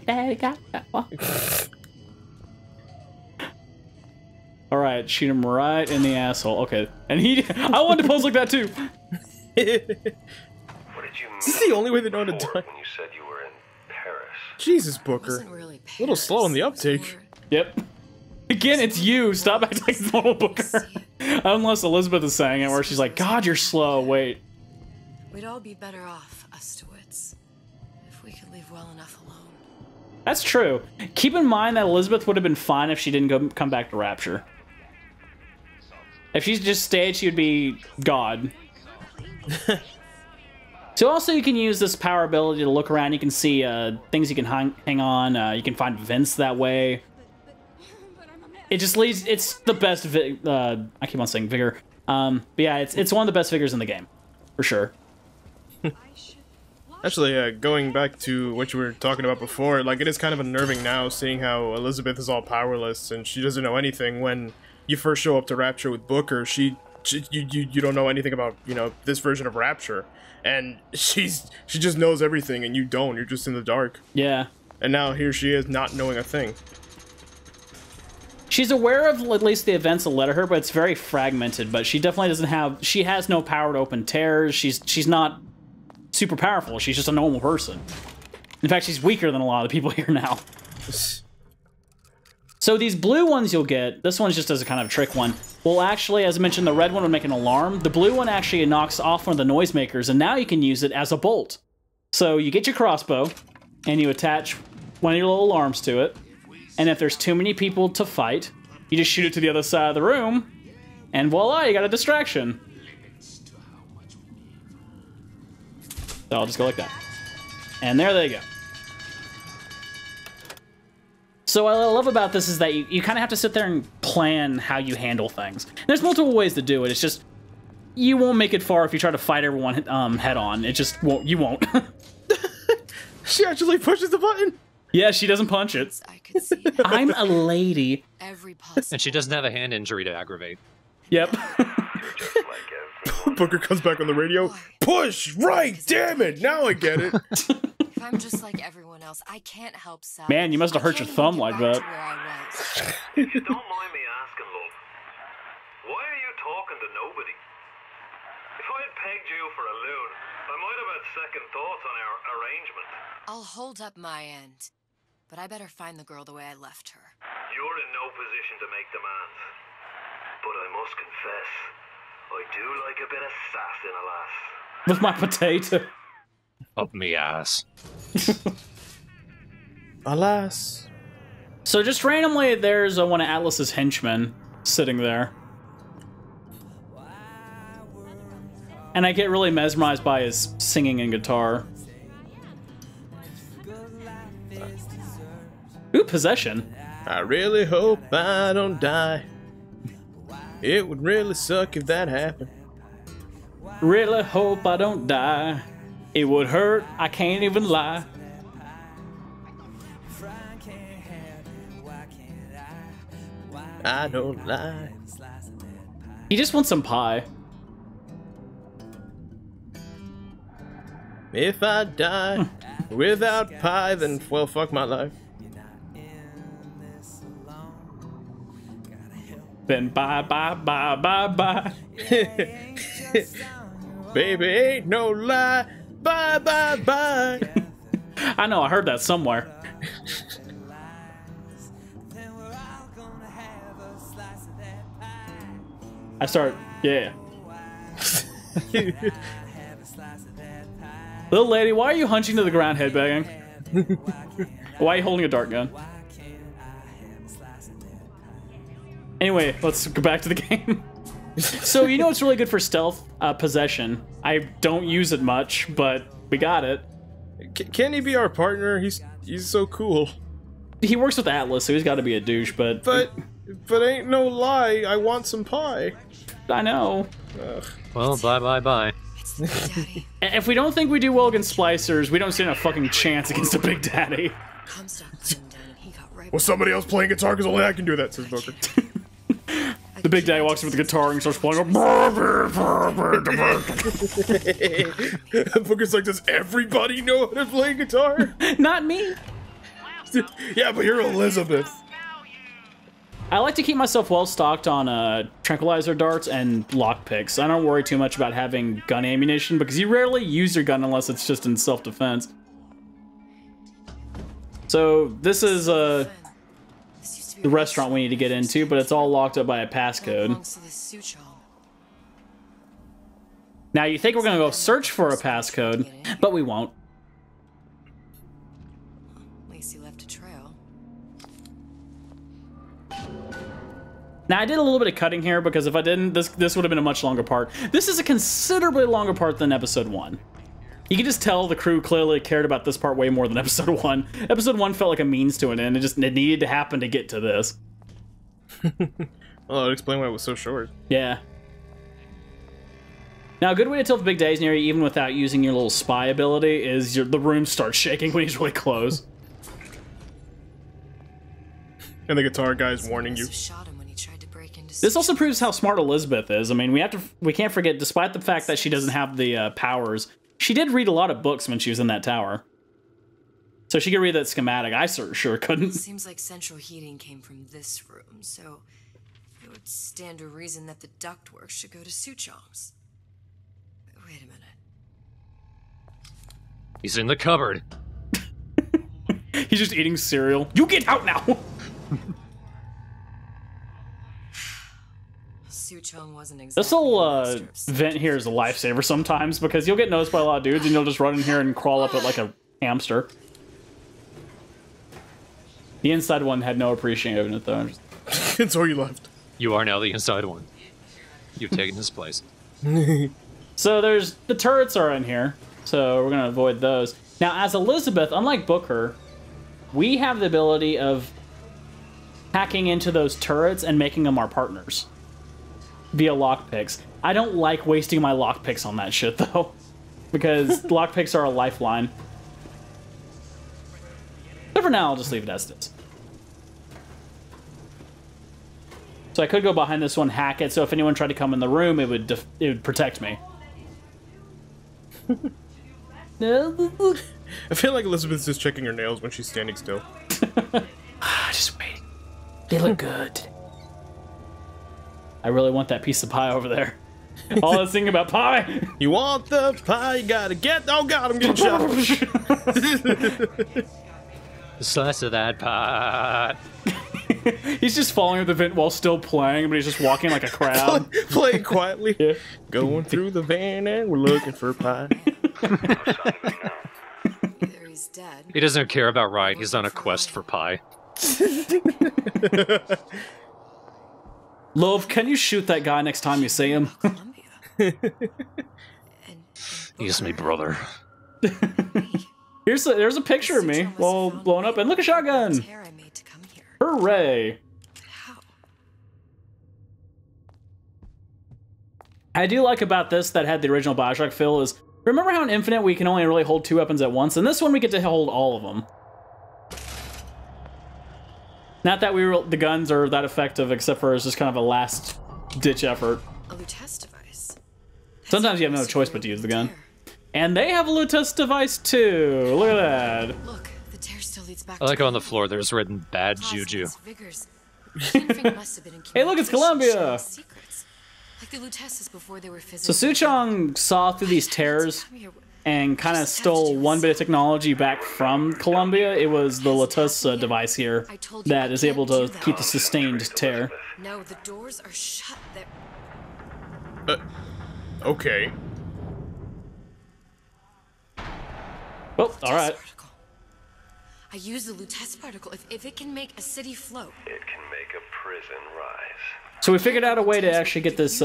Speaker 1: Daddy got that watch. All right, shoot him right in the asshole. Okay, and I wanted to pose like that too.
Speaker 7: What did you mean?
Speaker 4: Is this the only way they know how to die?
Speaker 7: When you said you were in Paris.
Speaker 4: Jesus, Booker.
Speaker 2: Really
Speaker 4: a little slow on the uptake.
Speaker 1: Yep. Again, it's you. Stop acting like it's normal, Booker. Unless Elizabeth is saying it, where she's like, God, you're slow. Wait.
Speaker 2: We'd all be better off, us Stewarts, if we could leave well enough alone.
Speaker 1: That's true. Keep in mind that Elizabeth would have been fine if she didn't come back to Rapture. If she just stayed, she would be God. So also you can use this power ability to look around. You can see things you can hang on. You can find vents that way. It just leads. It's the best. I keep on saying vigor. But yeah, it's one of the best figures in the game, for sure.
Speaker 4: Actually, going back to what you were talking about before, like it is kind of unnerving now seeing how Elizabeth is all powerless and she doesn't know anything. When you first show up to Rapture with Booker, you don't know anything about, you know, this version of Rapture, and she just knows everything and you don't. You're just in the dark.
Speaker 1: Yeah.
Speaker 4: And now here she is, not knowing a thing.
Speaker 1: She's aware of at least the events that led to her, but it's very fragmented. But she definitely doesn't have. She has no power to open tears. She's not super powerful. She's just a normal person. In fact, she's weaker than a lot of the people here now. So these blue ones you'll get, this one's just as a kind of trick one, will actually, as I mentioned, the red one would make an alarm. The blue one actually knocks off one of the noisemakers, and now you can use it as a bolt. So you get your crossbow, and you attach one of your little alarms to it, and if there's too many people to fight, you just shoot it to the other side of the room, and voila, you got a distraction. So I'll just go like that. And there they go. So what I love about this is that you kind of have to sit there and plan how you handle things. There's multiple ways to do it. It's just, you won't make it far if you try to fight everyone head on. It just won't, you won't.
Speaker 4: She actually pushes the button.
Speaker 1: Yeah, she doesn't punch it. I'm a lady.
Speaker 3: And she doesn't have a hand injury to aggravate.
Speaker 1: Yep.
Speaker 4: Booker comes back on the radio. Push! Right! Damn it! Now I get it.
Speaker 2: If I'm just like everyone else, I can't help Sal.
Speaker 1: Man, you must have hurt your thumb like that.
Speaker 7: If you don't mind me asking, love, why are you talking to nobody? If I had pegged you for a loon, I might have had second thoughts on our arrangement.
Speaker 2: I'll hold up my end, but I better find the girl the way I left her.
Speaker 7: You're in no position to make demands, but I must confess, I do like a bit of sass in a lass.
Speaker 1: With my potato.
Speaker 3: Up me ass.
Speaker 4: Alas.
Speaker 1: So just randomly, there's one of Atlas's henchmen sitting there. And I get really mesmerized by his singing and guitar. Ooh, possession.
Speaker 4: I really hope I don't die. It would really suck if that happened.
Speaker 1: Really hope I don't die. It would hurt, I can't even lie.
Speaker 4: I don't lie.
Speaker 1: He just wants some pie.
Speaker 4: If I die without pie, then, well, fuck my life.
Speaker 1: Then bye, bye, bye, bye, bye.
Speaker 4: Baby, ain't no lie. Bye, bye, bye.
Speaker 1: I know, I heard that somewhere. I start, yeah. Little lady, why are you hunching to the ground headbanging? Why are you holding a dart gun? Anyway, let's go back to the game. So, you know what's really good for stealth? Possession. I don't use it much, but we got it.
Speaker 4: Can he be our partner? He's so cool.
Speaker 1: he works with Atlas, so he's got to be a douche. But
Speaker 4: ain't no lie. I want some pie.
Speaker 1: I know.
Speaker 4: Ugh.
Speaker 3: Well, bye.
Speaker 1: If we don't think we do well against splicers, we don't stand a fucking chance against a Big Daddy.
Speaker 4: Was somebody else playing guitar? Because only I can do that, says Booker.
Speaker 1: The Big Daddy walks in with the guitar and starts playing.
Speaker 4: Booker's like, does everybody know how to play guitar?
Speaker 1: Not me.
Speaker 4: Yeah, but you're Elizabeth.
Speaker 1: I like to keep myself well stocked on tranquilizer darts and lockpicks. I don't worry too much about having gun ammunition because you rarely use your gun unless it's just in self-defense. So this is the restaurant we need to get into, but it's all locked up by a passcode. Now you think we're gonna go search for a passcode, but we won't.
Speaker 2: Lacey left a trail.
Speaker 1: Now I did a little bit of cutting here because if I didn't, this would have been a much longer part. This is a considerably longer part than episode 1. You can just tell the crew clearly cared about this part way more than episode 1. Episode 1 felt like a means to an end. It needed to happen to get to this.
Speaker 4: Well, I'll explain why it was so short.
Speaker 1: Yeah. Now, a good way to tell if Big Daddy's near you, even without using your little spy ability, is the room starts shaking when he's really close.
Speaker 4: And the guitar guy's warning you.
Speaker 1: This also proves how smart Elizabeth is. I mean, we can't forget, despite the fact that she doesn't have the powers, she did read a lot of books when she was in that tower. So she could read that schematic. I sure couldn't.
Speaker 2: It seems like central heating came from this room, so it would stand to reason that the ductwork should go to Suchong's. Wait a minute.
Speaker 3: He's in the cupboard.
Speaker 1: He's just eating cereal. You get out now!
Speaker 2: Suchong wasn't exactly
Speaker 1: This little vent here is a lifesaver sometimes because you'll get noticed by a lot of dudes and you'll just run in here and crawl up it like a hamster. The inside one had no appreciation of it though.
Speaker 4: It's where you left.
Speaker 3: You are now the inside one. You've taken his place.
Speaker 1: So there's the turrets are in here, so we're gonna avoid those. Now, as Elizabeth, unlike Booker, we have the ability of hacking into those turrets and making them our partners via lockpicks. I don't like wasting my lockpicks on that shit though, because lockpicks are a lifeline. But for now, I'll just leave it as it is. So I could go behind this one, hack it, so if anyone tried to come in the room, it would protect me.
Speaker 4: I feel like Elizabeth's just checking her nails when she's standing still.
Speaker 1: Just wait. They look good. I really want that piece of pie over there. All this thing about pie.
Speaker 4: You want the pie, you gotta get... Oh god, I'm getting shot.
Speaker 3: A slice of that pie.
Speaker 1: He's just falling at the vent while still playing, but he's just walking like a crowd.
Speaker 4: Playing quietly.
Speaker 1: Yeah.
Speaker 4: Going through the van and we're looking for pie.
Speaker 2: Either he's dead.
Speaker 3: He doesn't care about Riot. He's on a quest for pie.
Speaker 1: Love, can you shoot that guy next time you see him?
Speaker 3: He's me brother.
Speaker 1: There's a picture of me while blowing up, and look, a shotgun! Hooray! I do like about this that had the original Bioshock feel is, remember how in Infinite we can only really hold 2 weapons at once? In this one we get to hold all of them. Not that the guns are that effective, except for it's just kind of a last-ditch effort.
Speaker 2: A Lutece device.
Speaker 1: Sometimes you have no choice but to use the gun. And they have a Lutece device too. Look at that.
Speaker 2: Look, the tear still leads back.
Speaker 3: I like on the floor there's written bad juju.
Speaker 1: Hey, look, it's Columbia!
Speaker 2: Like the Lutece before they were
Speaker 1: So Suchong saw through these tears and kind of stole one bit of technology back from Columbia. It was the Lutece device here that is able to keep the sustained tear.
Speaker 2: No, the doors are shut.
Speaker 4: Okay.
Speaker 1: Oh, all right.
Speaker 2: I use the Lutece particle. If it can make a city float.
Speaker 7: It can make a
Speaker 1: So we figured out a way to actually get this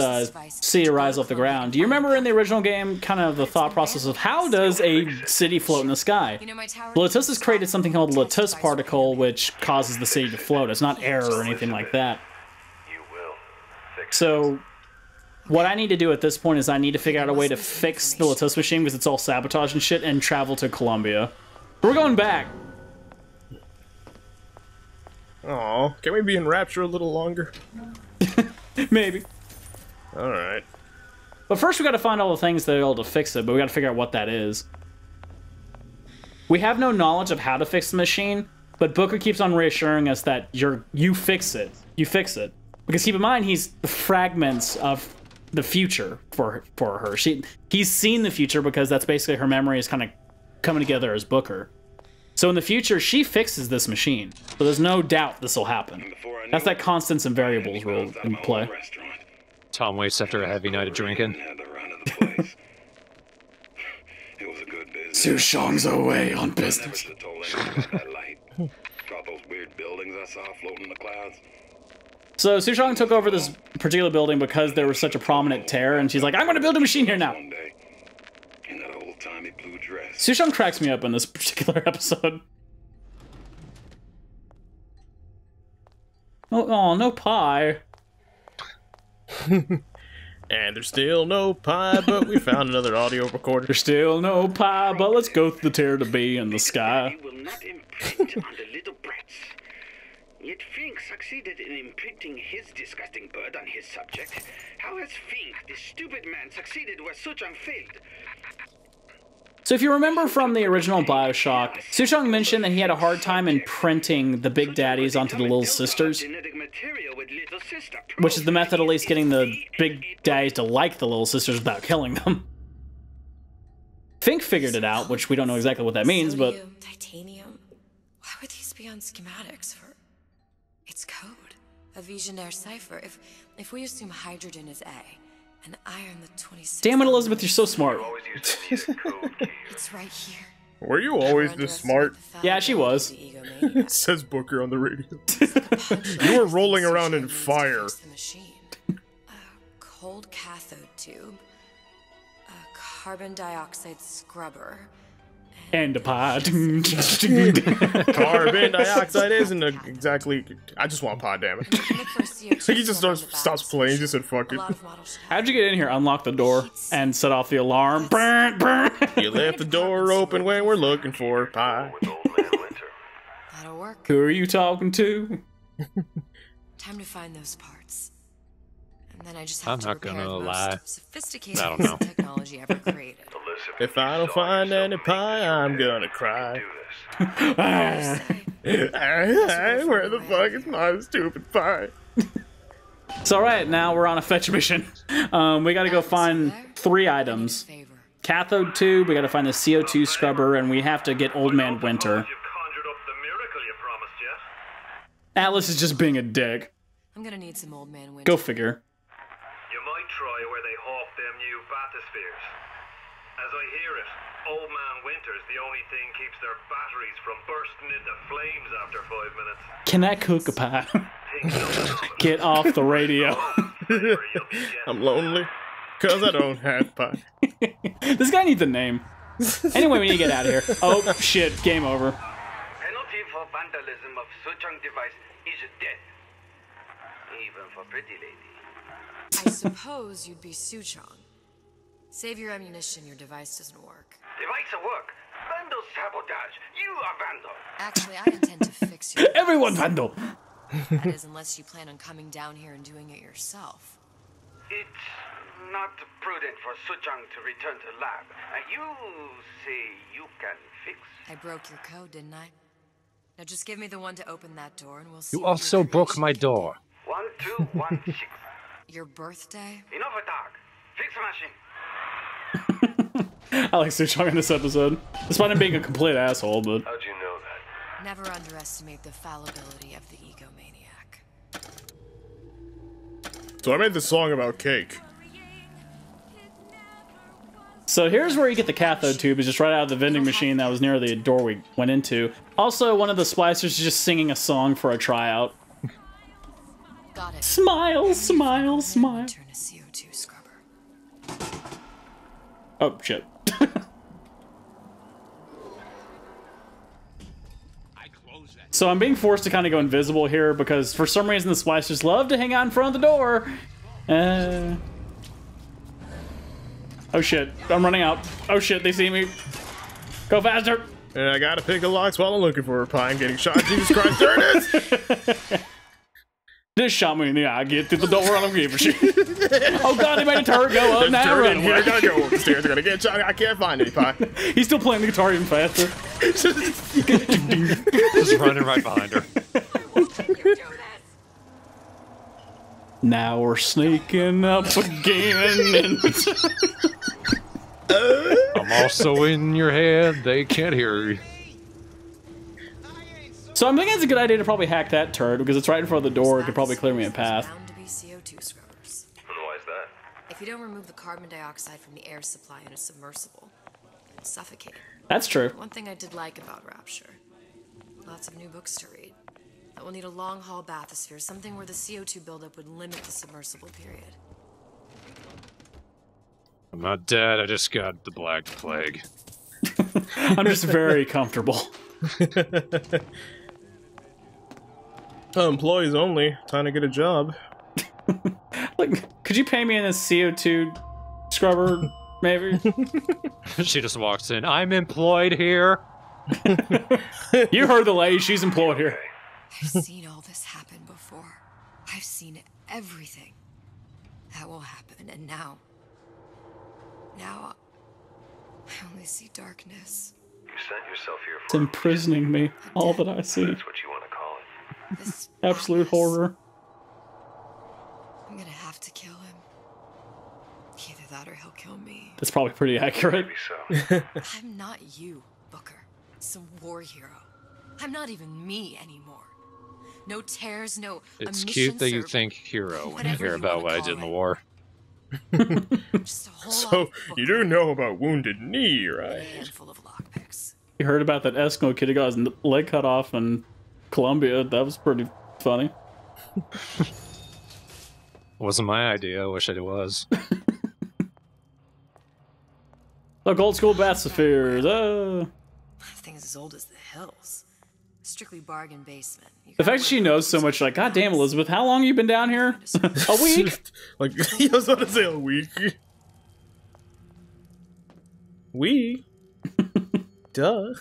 Speaker 1: city to rise off the ground. Do you remember in the original game, kind of the thought process of how does a city float in the sky? Lotus has created something called the Lotus particle, which causes the city to float. It's not air or anything like that. So what I need to do at this point is I need to figure out a way to fix the Lotus machine because it's all sabotage and shit, and travel to Columbia. We're going back.
Speaker 4: Aw, can we be in Rapture a little longer?
Speaker 1: Maybe.
Speaker 4: Alright.
Speaker 1: But first we gotta find all the things that are able to fix it, but we gotta figure out what that is. We have no knowledge of how to fix the machine, but Booker keeps on reassuring us that you fix it. You fix it. Because keep in mind, he's fragments of the future for her. He's seen the future because that's basically her memory is kind of coming together as Booker. So in the future, she fixes this machine. So there's no doubt this will happen. That's that constants and variables rule in play.
Speaker 3: Tom waits after a heavy night of drinking.
Speaker 1: Sushong's away on business. So Sushong took over this particular building because there was such a prominent tear, and she's like, I'm going to build a machine here now. Sushong cracks me up in this particular episode. Oh, no pie.
Speaker 4: And there's still no pie, but we found another audio recorder.
Speaker 1: There's still no pie, but let's go through the tear to be in the sky.
Speaker 10: Will not imprint on the little brats. Yet Fink succeeded in imprinting his disgusting bird on his subject. How has Fink, this stupid man, succeeded where Suchong failed?
Speaker 1: So if you remember from the original Bioshock, Suchong mentioned that he had a hard time imprinting the big daddies onto the little sisters, which is the method at least getting the big daddies to like the little sisters without killing them. Fink figured it out, which we don't know exactly what that means, but...
Speaker 2: Titanium? Why would these be on schematics for... It's code. A Visionaire cipher. If we assume hydrogen is A, and iron the 26th...
Speaker 1: Damn it, Elizabeth, you're so smart.
Speaker 2: It's right here.
Speaker 4: Were you always this smart?
Speaker 1: Yeah, she was.
Speaker 4: Says Booker on the radio. You were rolling around in fire.
Speaker 2: A cold cathode tube, a carbon dioxide scrubber,
Speaker 1: and a pie.
Speaker 4: Carbon dioxide isn't exactly... I just want pie, damn it. He just stops playing, he just said fuck it.
Speaker 1: How'd you get in here, unlock the door, and set off the alarm? Burn, burn.
Speaker 4: You left the door open when we're looking for pie.
Speaker 2: That'll work.
Speaker 1: Who are you talking to?
Speaker 2: Time to find those parts. And then I just have
Speaker 3: I'm
Speaker 2: to
Speaker 3: not
Speaker 2: repair
Speaker 3: gonna
Speaker 2: the
Speaker 3: lie.
Speaker 2: most sophisticated
Speaker 3: I don't
Speaker 2: piece
Speaker 3: know.
Speaker 2: of technology ever created.
Speaker 4: If I don't find any pie, I'm gonna cry. Where the fuck is my stupid pie?
Speaker 1: It's alright, now we're on a fetch mission. We gotta go find 3 items. Cathode tube, we gotta find the CO2 scrubber, and we have to get Old Man Winter. Atlas is just being a dick.
Speaker 2: I'm gonna need some Old Man Winter.
Speaker 1: Go figure.
Speaker 7: You might try where they hawk them new bathyspheres. As I hear it, Old Man Winter's the only thing keeps their batteries from bursting into flames after 5 minutes.
Speaker 1: Can I cook a pie? Get off the radio.
Speaker 4: I'm lonely, cause I don't have pie.
Speaker 1: This guy needs a name. Anyway, we need to get out of here. Oh, shit, game over.
Speaker 11: Penalty for vandalism of Suchong device is death. Even for pretty lady.
Speaker 2: I suppose you'd be Suchong. Save your ammunition, your device doesn't work.
Speaker 11: Device at work. Vandal sabotage. You are vandal.
Speaker 2: Actually, I intend to fix you.
Speaker 1: Everyone vandal!
Speaker 2: That is, unless you plan on coming down here and doing it yourself.
Speaker 11: It's not prudent for Suchong to return to lab. You say you can fix?
Speaker 2: I broke your code, didn't I? Now just give me the one to open that door and we'll see.
Speaker 3: You also broke my door.
Speaker 11: 1216.
Speaker 2: Your birthday?
Speaker 11: Enough of talk. Fix the machine.
Speaker 1: I like Suchong in this episode. Despite him being a complete asshole, but...
Speaker 7: How'd you know that?
Speaker 2: Never underestimate the fallibility of the egomaniac.
Speaker 4: So I made this song about cake.
Speaker 1: So here's where you get the cathode tube, is just right out of the vending machine that was near the door we went into. Also, one of the splicers is just singing a song for a tryout.
Speaker 2: Got it.
Speaker 1: Smile, smile, smile.
Speaker 2: Turn a CO2 scrubber.
Speaker 1: Oh shit. So I'm being forced to kind of go invisible here because for some reason the splicers love to hang out in front of the door. Oh shit, I'm running out. Oh shit, they see me. Go faster.
Speaker 4: And I gotta pick a locks while I'm looking for a pie and getting shot. Jesus Christ, there it is!
Speaker 1: This shot me in the eye. Get through the door. I don't give a shit. Oh god, he made a turret go up. Now run away.
Speaker 4: I gotta go up the stairs. I gotta get shot. I can't find any pie.
Speaker 1: He's still playing the guitar even faster.
Speaker 3: Just running right behind her.
Speaker 1: Now we're sneaking up again.
Speaker 3: I'm also in your head. They can't hear you.
Speaker 1: So I'm thinking it's a good idea to probably hack that turret because it's right in front of the door. It could probably clear me a path.
Speaker 2: Bound to be CO2 scrubbers.
Speaker 7: Why is that?
Speaker 2: If you don't remove the carbon dioxide from the air supply in a submersible, it's suffocating.
Speaker 1: That's true.
Speaker 2: One thing I did like about Rapture, lots of new books to read. That will need a long-haul bathysphere, something where the CO2 buildup would limit the submersible period.
Speaker 3: I'm not dead. I just got the Black Plague.
Speaker 1: I'm just very comfortable.
Speaker 4: Employees only. Time to get a job.
Speaker 1: Like, could you pay me in a CO2 scrubber, maybe?
Speaker 3: She just walks in. I'm employed here.
Speaker 1: You heard the lady. She's employed here.
Speaker 2: I've seen all this happen before. I've seen everything. That will happen, and now I only see darkness.
Speaker 7: You sent yourself here
Speaker 1: It's
Speaker 7: for
Speaker 1: imprisoning me. All that I see.
Speaker 7: That's what you want to call it.
Speaker 2: This
Speaker 1: Absolute horror.
Speaker 2: I'm gonna have to kill him. Either that or he'll kill me.
Speaker 1: That's probably pretty accurate.
Speaker 7: Maybe so.
Speaker 2: I'm not you, Booker. Some war hero. I'm not even me anymore. No tears, no
Speaker 3: It's
Speaker 2: omissions
Speaker 3: cute that you
Speaker 2: or
Speaker 3: think hero when you
Speaker 2: whatever
Speaker 3: hear
Speaker 2: you
Speaker 3: about
Speaker 2: wanna
Speaker 3: what I
Speaker 2: call
Speaker 3: did in the
Speaker 2: it.
Speaker 3: war.
Speaker 2: Just a whole lot
Speaker 4: So,
Speaker 2: of
Speaker 4: you do know about Wounded Knee,
Speaker 2: a
Speaker 4: right?
Speaker 2: handful of lockpicks.
Speaker 1: You heard about that Eskimo kid who got his leg cut off in Colombia. That was pretty funny.
Speaker 3: Wasn't my idea. I wish it was.
Speaker 1: Look, old school bathyspheres.
Speaker 2: Things as old as the hills. Strictly bargain basement. You
Speaker 1: The
Speaker 2: gotta
Speaker 1: fact she
Speaker 2: work
Speaker 1: knows so
Speaker 2: with
Speaker 1: much, like, God damn, Elizabeth, how long you been down here? A week?
Speaker 4: Like, I was about to say a week. We? Duh.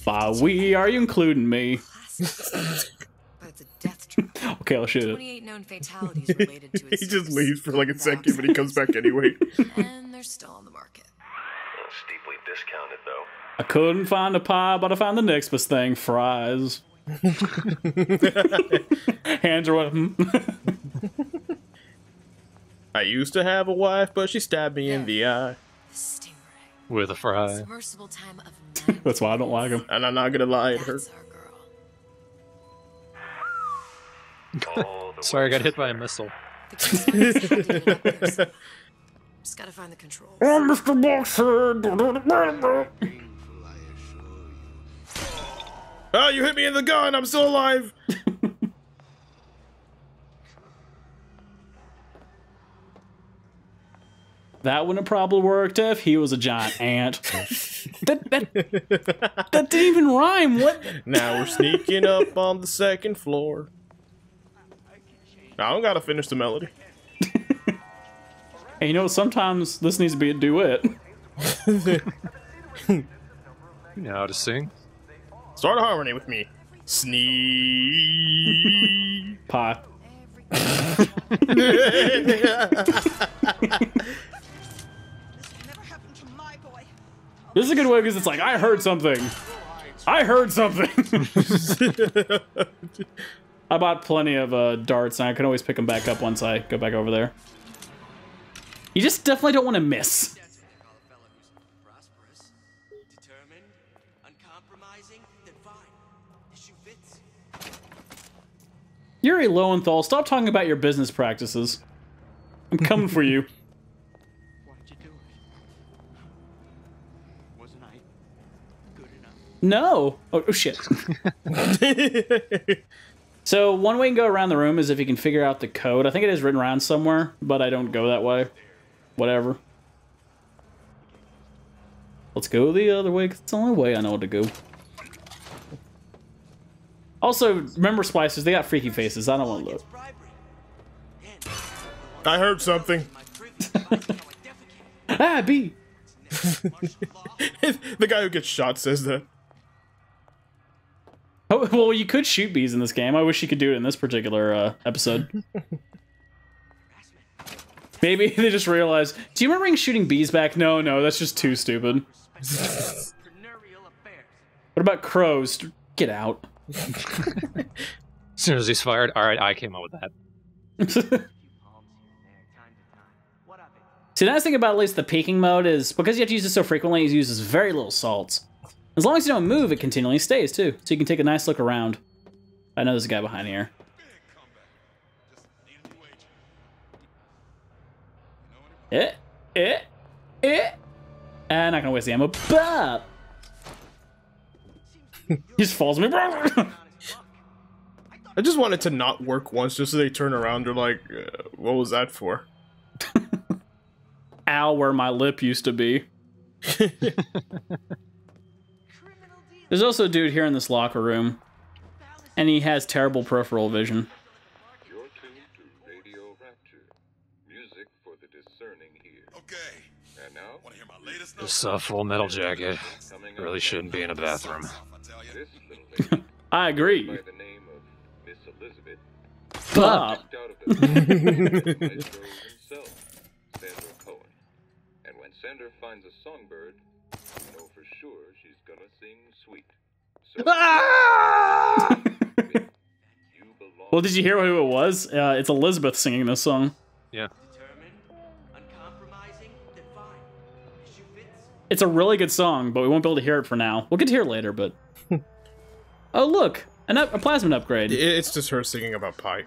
Speaker 1: By we, are you including me?
Speaker 2: But it's a death trap.
Speaker 1: Okay, I'll shoot it.
Speaker 2: 28 known fatalities related to its
Speaker 4: He just
Speaker 2: use.
Speaker 4: leaves for like a second, but he comes back anyway.
Speaker 2: And they're still on the market.
Speaker 7: Steeply discounted, though.
Speaker 1: I couldn't find a pie, but I found the next best thing, fries. Hands are up.
Speaker 4: I used to have a wife, but she stabbed me in the eye.
Speaker 2: The Stingray.
Speaker 3: With a fry.
Speaker 2: Submersible time of 9
Speaker 1: That's why I don't like him.
Speaker 4: And I'm not gonna lie, it hurt.
Speaker 2: That's our girl.
Speaker 3: Sorry, I got hit by a missile.
Speaker 2: The kid's not expecting it up there. Just gotta find the controls.
Speaker 1: Mr. Boxer!
Speaker 4: Oh, you hit me in the gun! I'm still alive!
Speaker 1: That wouldn't have probably worked if he was a giant ant. that didn't even rhyme. What?
Speaker 4: Now we're sneaking up on the second floor. I don't gotta finish the melody.
Speaker 1: Hey, you know, sometimes this needs to be a duet.
Speaker 3: You know how to sing?
Speaker 4: Start a harmony with me. Snee.
Speaker 1: Pie. This is a good way because it's like, I heard something. I heard something. I bought plenty of darts, and I can always pick them back up once I go back over there. You just definitely don't want to miss. Yuri Lowenthal, stop talking about your business practices. I'm coming for you.
Speaker 9: Why'd you do it? Wasn't I good enough?
Speaker 1: No. Oh shit. So one way you can go around the room is if you can figure out the code. I think it is written around somewhere, but I don't go that way. Whatever. Let's go the other way, because it's the only way I know to go. Also, remember splicers, they got freaky faces. I don't want to look.
Speaker 4: I heard something.
Speaker 1: Ah, B!
Speaker 4: The guy who gets shot says that.
Speaker 1: Oh, well, you could shoot bees in this game. I wish you could do it in this particular episode. Maybe they just realized, do you remember shooting bees back? No, that's just too stupid. What about crows? Get out.
Speaker 3: As soon as he's fired, alright, I came up with that.
Speaker 1: See, the nice thing about at least the peeking mode is, because you have to use it so frequently, it uses very little salts. As long as you don't move, it continually stays, too. So you can take a nice look around. I know there's a guy behind here. Not gonna waste the ammo. Bah! He just falls on me.
Speaker 4: I just wanted to not work once, just so they turn around. They're like, what was that for?
Speaker 1: Ow, where my lip used to be. There's also a dude here in this locker room, and he has terrible peripheral vision.
Speaker 12: You're tuned to Radio Rapture. Music for the discerning ear. Okay. And now, want to hear my latest
Speaker 3: This Full Metal Jacket really shouldn't be in a bathroom.
Speaker 12: This little lady,
Speaker 1: I agree.
Speaker 12: by the name of Miss Elizabeth,
Speaker 1: Bob.
Speaker 12: kicked out of the maestro himself, Sander Cohen. And when Sander finds a songbird, you know for sure she's gonna sing sweet. So,
Speaker 1: Well, did you hear who it was? It's Elizabeth singing this song.
Speaker 3: Yeah.
Speaker 1: It's a really good song, but we won't be able to hear it for now. We'll get to hear it later, but... Oh, look! A plasmid upgrade.
Speaker 4: It's just her singing about pie.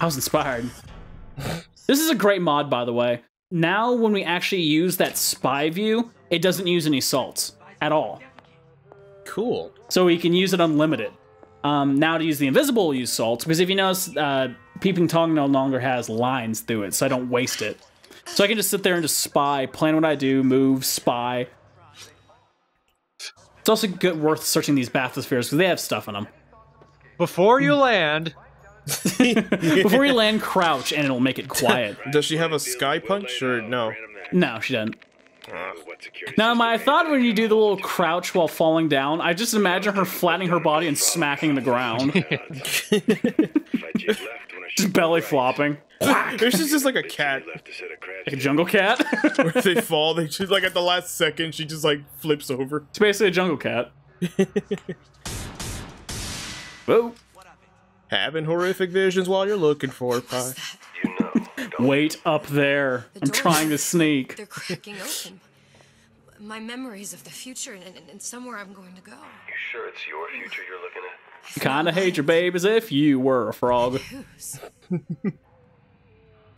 Speaker 1: I was inspired. This is a great mod, by the way. Now, when we actually use that spy view, it doesn't use any salts at all.
Speaker 4: Cool.
Speaker 1: So we can use it unlimited. Now to use the invisible, we'll use salts, because if you notice, Peeping Tom no longer has lines through it, so I don't waste it. So I can just sit there and just spy, plan what I do, move, spy. It's also good, worth searching these bathyspheres, because they have stuff in them.
Speaker 3: Before you land...
Speaker 1: Before you land, crouch, and it'll make it quiet.
Speaker 4: Does she have a sky punch, or no?
Speaker 1: No, she doesn't. Now, my thought when you do the little crouch while falling down, I just imagine her flattening her body and smacking the ground. Just belly flopping.
Speaker 4: This is just like a cat.
Speaker 1: Like a jungle cat?
Speaker 4: Where if they fall, they just, like, at the last second, she just, like, flips over.
Speaker 1: It's basically a jungle cat. Whoa.
Speaker 4: Having horrific visions while you're looking for pie.
Speaker 1: Wait up there. I'm trying to sneak.
Speaker 2: They're cracking open. My memories of the future and somewhere I'm going to go.
Speaker 7: You sure it's your future you're looking at?
Speaker 1: Kinda hate your babe as if you were a frog.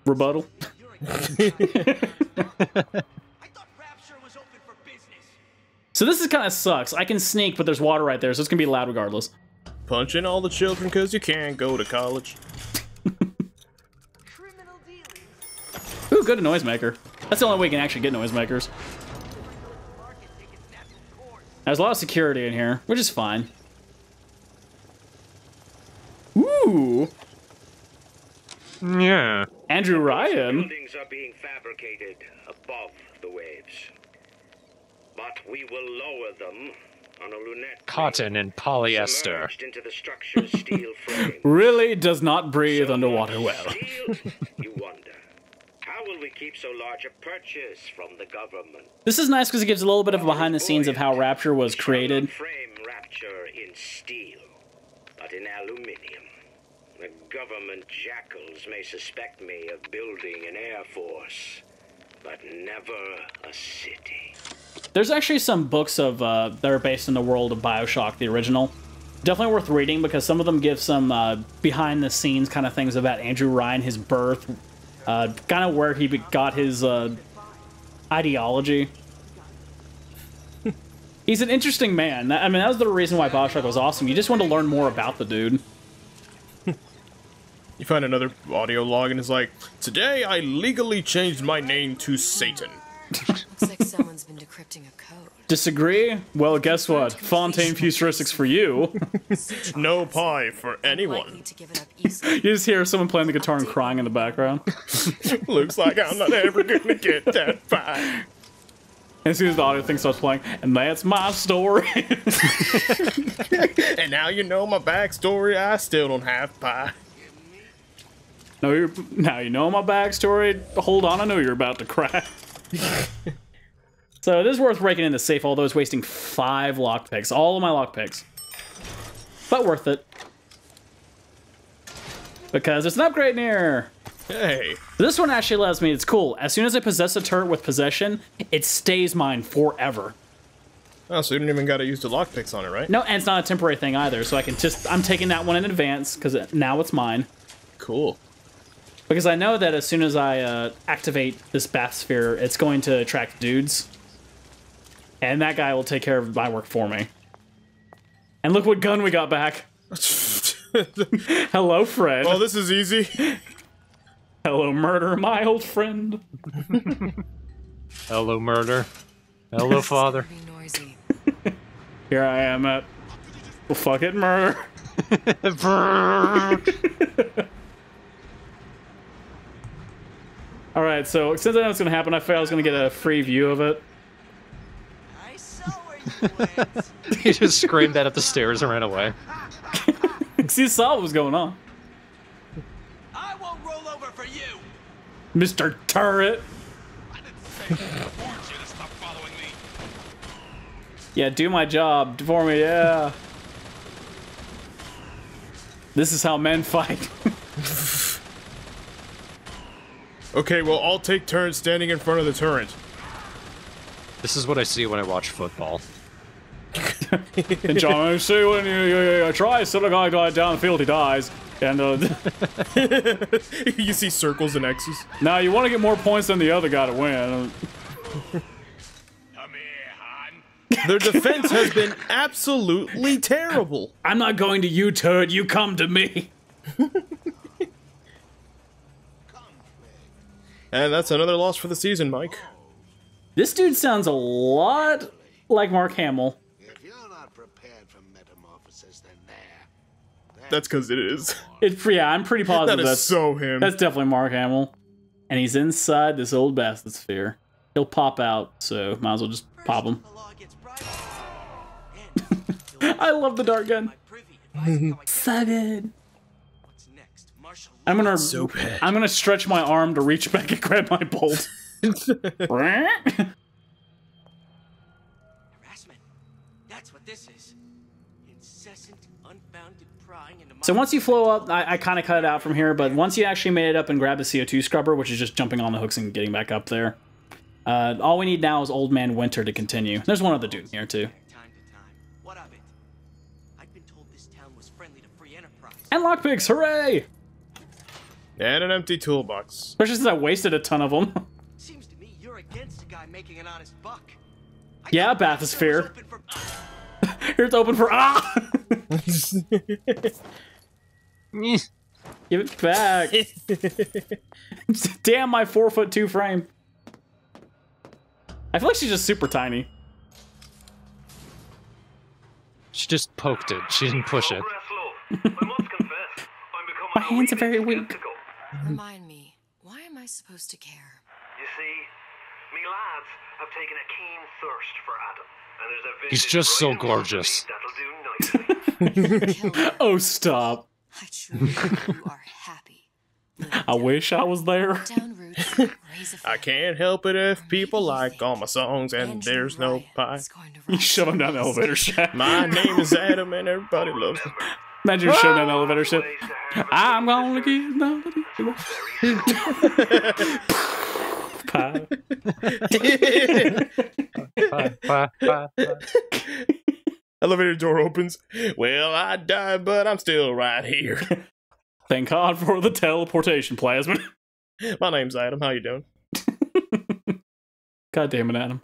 Speaker 1: Rebuttal. So this is kind of sucks. I can sneak, but there's water right there, so it's gonna be loud regardless.
Speaker 4: Punching all the children because you can't go to college.
Speaker 1: Ooh, good noisemaker. That's the only way you can actually get noisemakers. There's a lot of security in here, which is fine. Ooh.
Speaker 3: Yeah.
Speaker 1: Andrew Ryan.
Speaker 11: Buildings are being fabricated above the waves. But we will lower them on a lunette.
Speaker 3: Cotton and polyester.
Speaker 11: Into the structure's steel frame.
Speaker 1: Really does not breathe underwater well.
Speaker 11: Steel, you wonder. How will we keep so large a purchase from the government?
Speaker 1: This is nice because it gives a little bit of behind the scenes of how Rapture was created.
Speaker 11: Frame Rapture in steel, but in aluminium. The government jackals may suspect me of building an air force, but never a city.
Speaker 1: There's actually some books of that are based in the world of Bioshock, the original. Definitely worth reading because some of them give some behind the scenes kind of things about Andrew Ryan, his birth, kind of where he got his ideology. He's an interesting man. I mean, that was the reason why Bioshock was awesome. You just want to learn more about the dude.
Speaker 4: You find another audio log and it's like, today I legally changed my name to Satan.
Speaker 2: Looks like someone's been decrypting a code.
Speaker 1: Disagree? Well, guess what? Fontaine Futuristics for you.
Speaker 4: No pie for anyone.
Speaker 1: You just hear someone playing the guitar and crying in the background.
Speaker 4: Looks like I'm not ever gonna get that pie.
Speaker 1: And as soon as the audio thing starts playing, and that's my story.
Speaker 4: And now you know my backstory, I still don't have pie.
Speaker 1: Now you know my backstory. Hold on, I know you're about to cry. So this is worth breaking in the safe, although it's wasting 5 lockpicks. All of my lockpicks. But worth it. Because it's an upgrade near.
Speaker 4: Hey.
Speaker 1: This one actually lets me, it's cool. As soon as I possess a turret with possession, it stays mine forever.
Speaker 4: Oh, so you didn't even gotta use the lockpicks on it, right?
Speaker 1: No, and it's not a temporary thing either, so I can just, I'm taking that one in advance, because now it's mine.
Speaker 4: Cool.
Speaker 1: Because I know that as soon as I activate this bathysphere, it's going to attract dudes. And that guy will take care of my work for me. And look what gun we got back. Hello, friend.
Speaker 4: Oh, this is easy.
Speaker 1: Hello, murder, my old friend.
Speaker 3: Hello, murder. Hello, father.
Speaker 1: Here I am at... Well, fuck it, murder. Alright, so since I know it's going to happen, I figured I was going to get a free view of it.
Speaker 9: I saw where you went.
Speaker 3: He just screamed that up the stairs and ran away.
Speaker 1: See, saw what was going on.
Speaker 9: I won't roll over for you.
Speaker 1: Mr. Turret.
Speaker 9: I didn't say I warned you to stop following me.
Speaker 1: Yeah, do my job for me, yeah. This is how men fight.
Speaker 4: Okay, well, I'll take turns standing in front of the turret.
Speaker 3: This is what I see when I watch football.
Speaker 1: And John, I see when you try set a guy down the field, he dies. And
Speaker 4: you see circles and X's.
Speaker 1: Now you want to get more points than the other guy to win.
Speaker 9: Come here, hon.
Speaker 4: Their defense has been absolutely terrible.
Speaker 1: I'm not going to you, turd. You come to me.
Speaker 4: And that's another loss for the season, Mike.
Speaker 1: This dude sounds a lot like Mark Hamill.
Speaker 13: If you're not prepared for metamorphosis, then
Speaker 4: That's because it is.
Speaker 1: Yeah, I'm pretty positive
Speaker 4: That is
Speaker 1: that's
Speaker 4: so him.
Speaker 1: That's definitely Mark Hamill. And he's inside this old bathysphere. He'll pop out, so might as well just pop him. I love the dart gun. So good. I'm gonna stretch my arm to reach back and grab my bolt.
Speaker 9: Harassment. That's what this is. Incessant, unbounded prying into my...
Speaker 1: So once you flow up, I kind of cut it out from here, but once you actually made it up and grab the CO2 scrubber, which is just jumping on the hooks and getting back up there, all we need now is Old Man Winter to continue. There's one other dude in here, too.
Speaker 9: What of it? I'd been told this town was friendly to free enterprise.
Speaker 1: And lockpicks, hooray!
Speaker 4: And an empty toolbox.
Speaker 1: Especially since I wasted a ton of them.
Speaker 9: Seems to me you're against a guy making an honest buck.
Speaker 1: Yeah, bathysphere. Here it's open for Give it back. Damn my 4'2" frame. I feel like she's just super tiny.
Speaker 3: She just poked it. She didn't push it.
Speaker 1: My hands are very weak.
Speaker 2: Remind me, why am I supposed to care?
Speaker 7: You see, me lads have taken a keen thirst for Adam. And there's a
Speaker 3: He's just so gorgeous.
Speaker 7: that'll do nicely.
Speaker 1: Oh, stop.
Speaker 2: I truly hope you are happy.
Speaker 1: I wish I was there.
Speaker 2: Down roots, raise a
Speaker 4: I can't help it if people like all my songs and there's no pie.
Speaker 1: You shove him down the elevator shaft.
Speaker 4: My name is Adam and everybody loves me.
Speaker 1: Imagine you shoving down the elevator shaft. I'm gonna get nobody. Pie.
Speaker 4: Elevator door opens. Well, I died, but I'm still right here.
Speaker 1: Thank God for the teleportation plasmid.
Speaker 4: My name's Adam. How you doing?
Speaker 1: God damn it, Adam.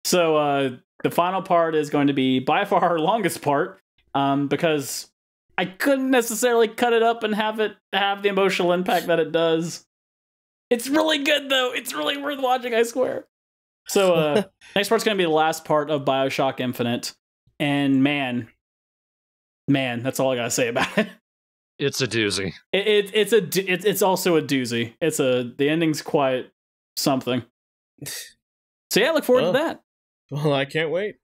Speaker 1: So the final part is going to be by far our longest part, because I couldn't necessarily cut it up and have it have the emotional impact that it does. It's really good though. It's really worth watching, I swear. So next part's going to be the last part of Bioshock Infinite, and man, that's all I gotta say about it.
Speaker 3: It's a doozy.
Speaker 1: It's also a doozy. The ending's quite something. So yeah, I look forward to that.
Speaker 4: Well, I can't wait.